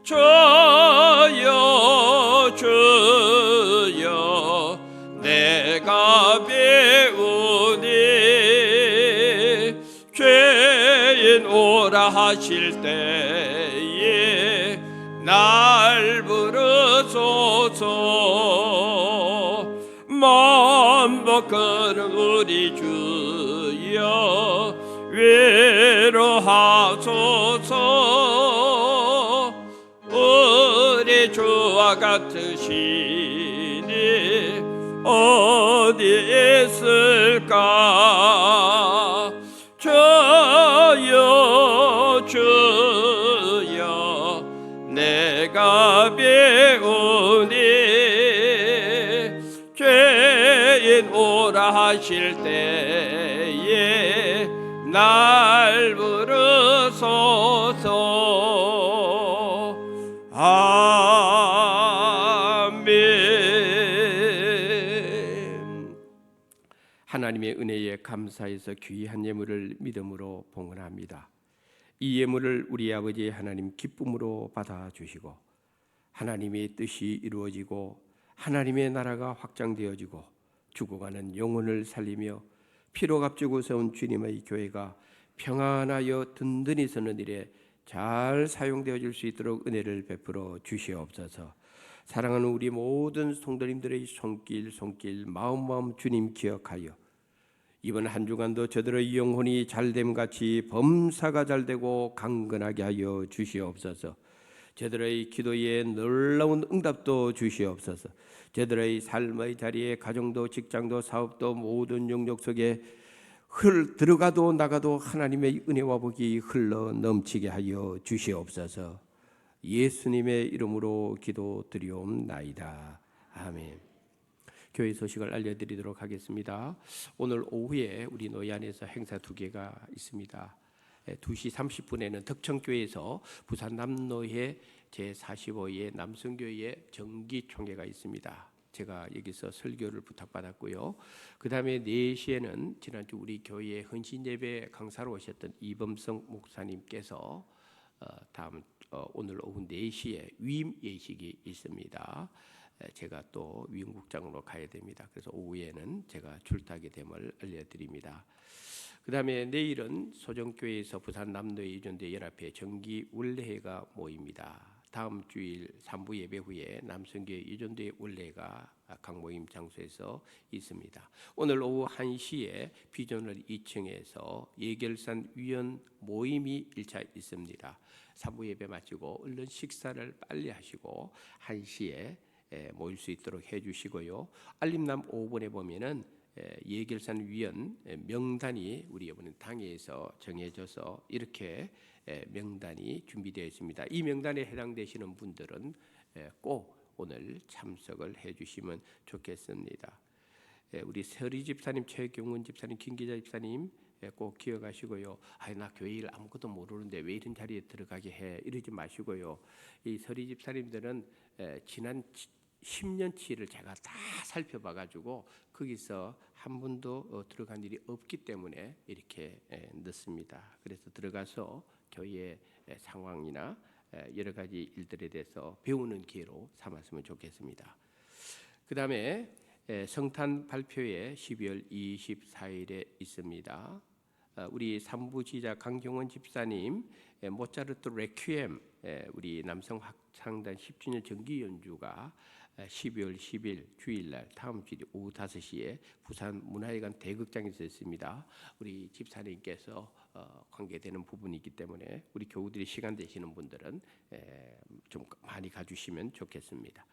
주여 주여 내가 배우니 죄인 오라 하실 때에 날 부르소서. 만복하는 우리 주여 위로하소서. 우리 주와 같으시니 어디 있을까. 주여 주여 내가 배우니 죄인 오라 하실 때에 날 부르소서. 아멘. 하나님의 은혜에 감사해서 귀한 예물을 믿음으로 봉헌합니다. 이 예물을 우리 아버지 하나님 기쁨으로 받아주시고 하나님의 뜻이 이루어지고 하나님의 나라가 확장되어지고 죽어가는 영혼을 살리며 피로 값지고 세운 주님의 교회가 평안하여 든든히 서는 일에 잘 사용되어질 수 있도록 은혜를 베풀어 주시옵소서. 사랑하는 우리 모든 성도님들의 손길 마음 주님 기억하여 이번 한 주간도 저들의 영혼이 잘됨같이 범사가 잘되고 강건하게 하여 주시옵소서. 저들의 기도에 놀라운 응답도 주시옵소서. 저들의 삶의 자리에 가정도 직장도 사업도 모든 영역 속에 들어가도 나가도 하나님의 은혜와 복이 흘러 넘치게 하여 주시옵소서. 예수님의 이름으로 기도드리옵나이다. 아멘. 교회 소식을 알려드리도록 하겠습니다. 오늘 오후에 우리 노예안에서 행사 2개가 있습니다. 2시 30분에는 덕천교회에서 부산 남노회 제45회 남성교회 정기총회가 있습니다. 제가 여기서 설교를 부탁받았고요. 그 다음에 4시에는 지난주 우리 교회에 헌신예배 강사로 오셨던 이범성 목사님께서 오늘 오후 4시에 위임 예식이 있습니다. 제가 또 위임국장으로 가야 됩니다. 그래서 오후에는 제가 출타하게 됨을 알려드립니다. 그 다음에 내일은 소정교회에서 부산 남노회 이전대 연합회 정기 원례회가 모입니다. 다음 주일 3부 예배 후에 남성교회 이전대 원례가 각 모임 장소에서 있습니다. 오늘 오후 1시에 비전을 2층에서 예결산 위원 모임이 1차 있습니다. 3부 예배 마치고 얼른 식사를 빨리 하시고 1시에 모일 수 있도록 해주시고요. 알림남 5번에 보면은 예결산 위원 명단이 우리 이번에 당회에서 정해져서 이렇게 명단이 준비되어 있습니다. 이 명단에 해당되시는 분들은 꼭 오늘 참석을 해주시면 좋겠습니다. 우리 서리 집사님, 최경훈 집사님, 김기자 집사님 꼭 기억하시고요. 나 교회 일 아무것도 모르는데 왜 이런 자리에 들어가게 해, 이러지 마시고요. 이 서리 집사님들은 지난 10년치를 제가 다 살펴봐가지고 거기서 한 분도 들어간 일이 없기 때문에 이렇게 넣습니다. 그래서 들어가서 교회의 상황이나 여러 가지 일들에 대해서 배우는 기회로 삼았으면 좋겠습니다. 그 다음에 성탄 발표회 12월 24일에 있습니다. 우리 삼부지자 강경원 집사님 모차르트 레퀴엠 우리 남성 합창단 10주년 정기 연주가 12월 10일 주일날 다음 주 오후 5시에 부산 문화회관 대극장에서 있습니다. 우리 집사님께서 관계되는 부분이기 때문에 우리 교우들이 시간 되시는 분들은 좀 많이 가주시면 좋겠습니다.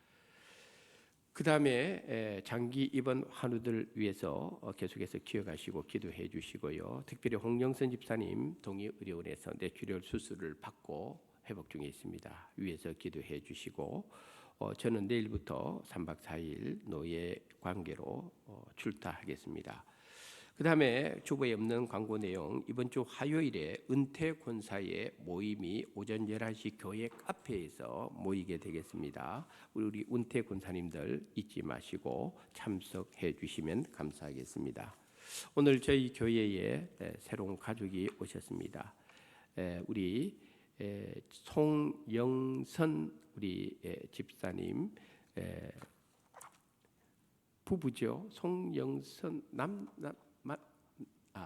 그 다음에 장기 입원 환우들 위해서 계속해서 기억하시고 기도해 주시고요. 특별히 홍영선 집사님 동의의료원에서 뇌출혈 수술을 받고 회복 중에 있습니다. 위에서 기도해 주시고 저는 내일부터 3박 4일 노예 관계로 출타하겠습니다. 그 다음에 주보에 없는 광고 내용, 이번 주 화요일에 은퇴 권사의 모임이 오전 11시 교회 카페에서 모이게 되겠습니다. 우리 은퇴 권사님들 잊지 마시고 참석해 주시면 감사하겠습니다. 오늘 저희 교회에 새로운 가족이 오셨습니다. 우리 송영선 우리 집사님 부부죠. 송영선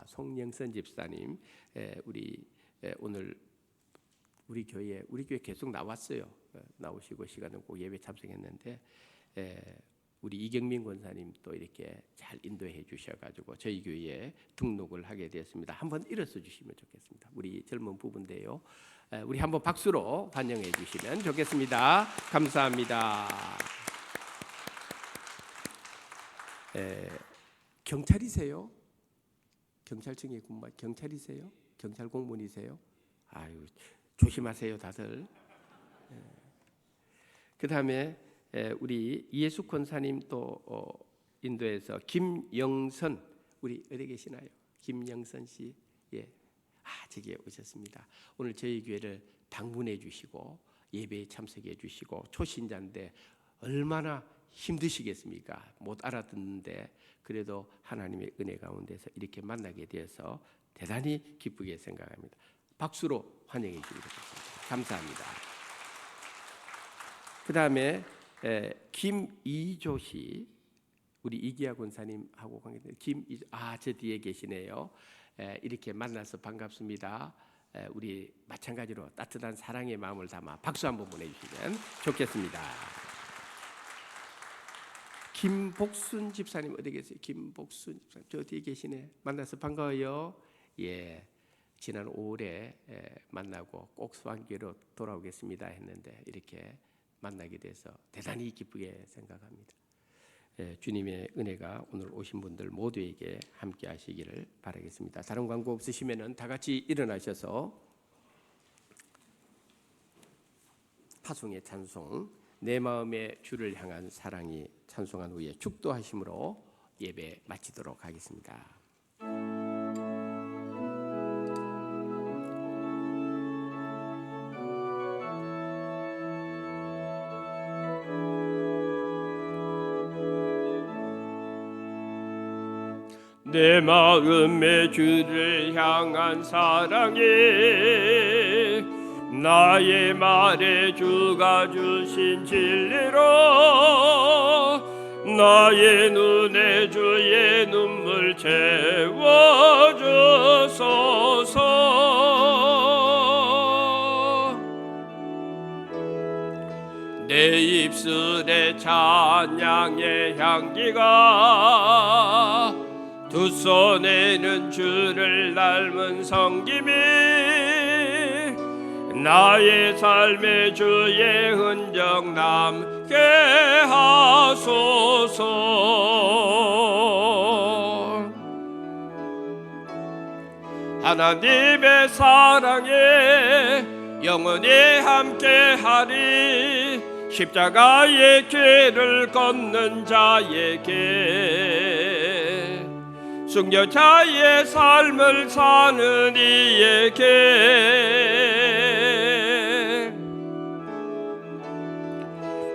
송영선 집사님 우리 오늘 우리 교회 계속 나왔어요. 나오시고 시간은 꼭 예배 참석했는데 우리 이경민 권사님 또 이렇게 잘 인도해 주셔가지고 저희 교회에 등록을 하게 되었습니다. 한번 일어서 주시면 좋겠습니다. 우리 젊은 부부인데요. 우리 한번 박수로 환영해 주시면 좋겠습니다. 감사합니다. 경찰이세요? 경찰청에 근무 경찰이세요? 경찰 공무원이세요? 아유 조심하세요 다들. 그 다음에 우리 이예수 권사님 또 인도에서 김영선 우리 어디 계시나요? 김영선 씨 저기에 오셨습니다. 오늘 저희 교회를 방문해 주시고 예배에 참석해 주시고 초신자인데 얼마나 힘드시겠습니까? 못 알아듣는데 그래도 하나님의 은혜 가운데서 이렇게 만나게 되어서 대단히 기쁘게 생각합니다. 박수로 환영해 주시기 바랍니다. 감사합니다. 그 다음에 김이조 씨 우리 이기아 권사님하고 관계된 김이조 저 뒤에 계시네요. 이렇게 만나서 반갑습니다. 우리 마찬가지로 따뜻한 사랑의 마음을 담아 박수 한번 보내주시면 좋겠습니다. 김복순 집사님 어디 계세요? 김복순 집사님 저 뒤에 계시네. 만나서 반가워요. 지난 5월에 만나고 꼭 수완교회로 돌아오겠습니다 했는데 이렇게 만나게 돼서 대단히 기쁘게 생각합니다. 주님의 은혜가 오늘 오신 분들 모두에게 함께 하시기를 바라겠습니다. 다른 광고 없으시면은 다 같이 일어나셔서 파송의 찬송 내 마음의 주를 향한 사랑이 찬송한 후에 축도하심으로 예배 마치도록 하겠습니다. 내 마음의 주를 향한 사랑이 나의 말에 주가 주신 진리로 나의 눈에 주의 눈물 채워주소서. 내 입술에 찬양의 향기가 두 손에는 주를 닮은 섬김이 나의 삶의 주의 흔적 남게 하소서. 하나님의 사랑에 영원히 함께하리. 십자가의 길을 걷는 자에게, 순교자의 삶을 사는 이에게,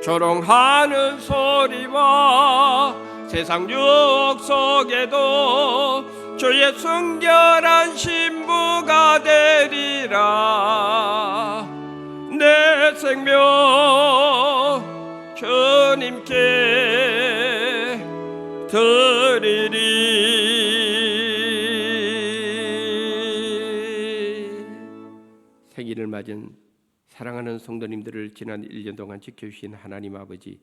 조롱하는 소리와 세상 유혹 속에도 주의 순결한 신부가 되리라. 내 생명 주님께 드리리. 생일을 맞은 사랑하는 성도님들을 지난 1년 동안 지켜주신 하나님 아버지,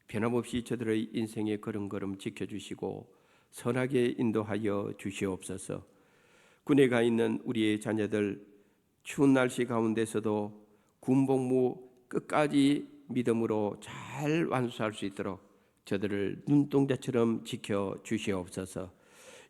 변함없이 저들의 인생의 걸음걸음 지켜주시고 선하게 인도하여 주시옵소서. 군에 가 있는 우리의 자녀들, 추운 날씨 가운데서도 군복무 끝까지 믿음으로 잘 완수할 수 있도록 저들을 눈동자처럼 지켜주시옵소서.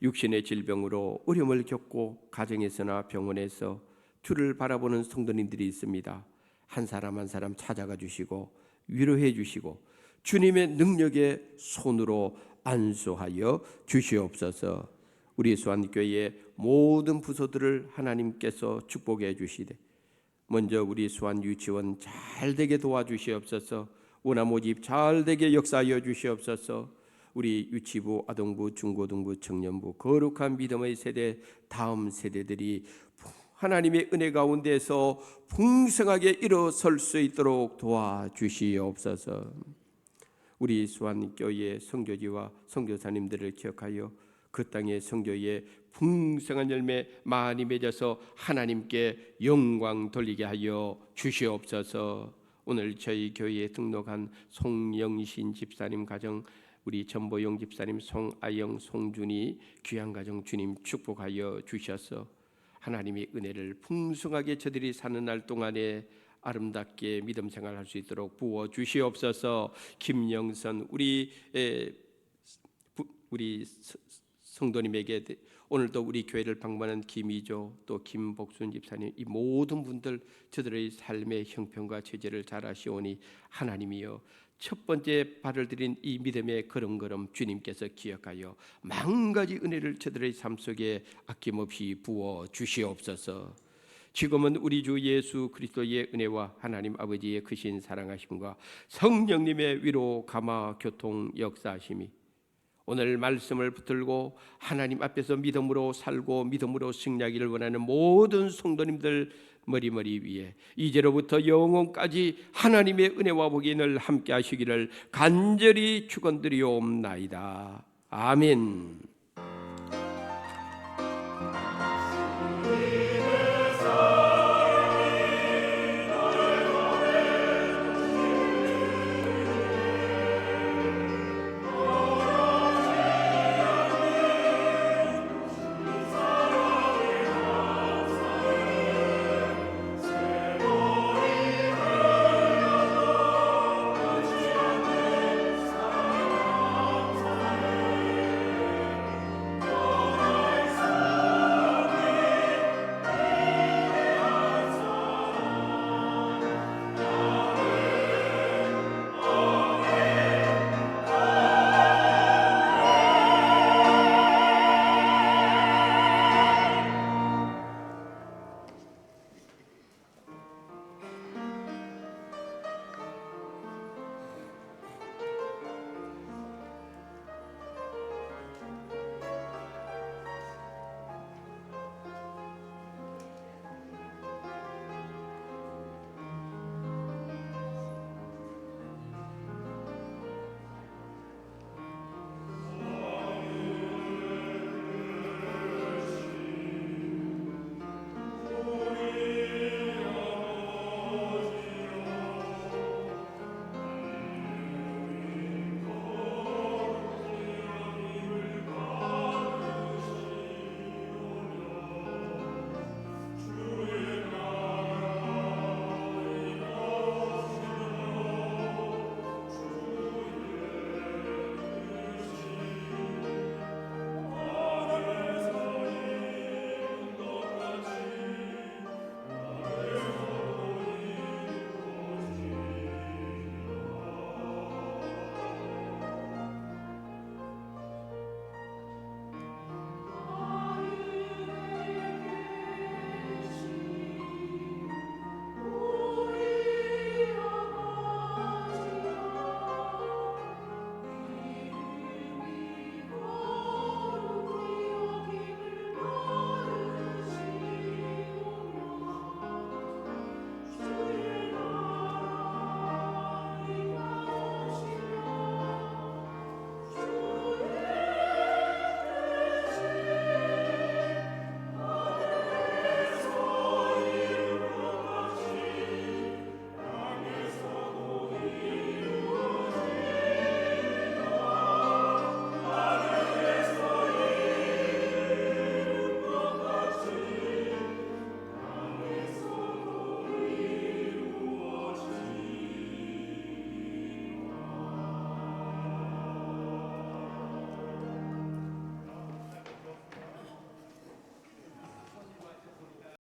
육신의 질병으로 어려움을 겪고 가정에서나 병원에서 주를 바라보는 성도님들이 있습니다. 한 사람 한 사람 찾아가 주시고 위로해 주시고 주님의 능력의 손으로 안수하여 주시옵소서. 우리 수안교회의 모든 부서들을 하나님께서 축복해 주시되, 먼저 우리 수안 유치원 잘 되게 도와주시옵소서. 원화 모집 잘 되게 역사하여 주시옵소서. 우리 유치부, 아동부, 중고등부, 청년부 거룩한 믿음의 세대, 다음 세대들이 하나님의 은혜 가운데서 풍성하게 일어설 수 있도록 도와주시옵소서. 우리 수안교회의 선교지와 선교사님들을 기억하여 그 땅의 선교의 풍성한 열매 많이 맺어서 하나님께 영광 돌리게 하여 주시옵소서. 오늘 저희 교회에 등록한 송영신 집사님 가정, 우리 전보영 집사님, 송아영, 송준이 귀한 가정 주님 축복하여 주셔서 하나님의 은혜를 풍성하게 저들이 사는 날 동안에 아름답게 믿음 생활할 수 있도록 부어 주시옵소서. 김영선 우리 성도님에게, 오늘도 우리 교회를 방문하는 김이조, 또 김복순 집사님, 이 모든 분들 저들의 삶의 형편과 처지를 잘 아시오니 하나님이여, 첫 번째 발을 들인 이 믿음의 걸음걸음 주님께서 기억하여 만가지 은혜를 저들의 삶 속에 아낌없이 부어 주시옵소서. 지금은 우리 주 예수 그리스도의 은혜와 하나님 아버지의 크신 사랑하심과 성령님의 위로 감화 교통 역사하심이 오늘 말씀을 붙들고 하나님 앞에서 믿음으로 살고 믿음으로 승리하기를 원하는 모든 성도님들 머리머리 위에 이제로부터 영원까지 하나님의 은혜와 복이 늘 함께 하시기를 간절히 축원드리옵나이다. 아멘.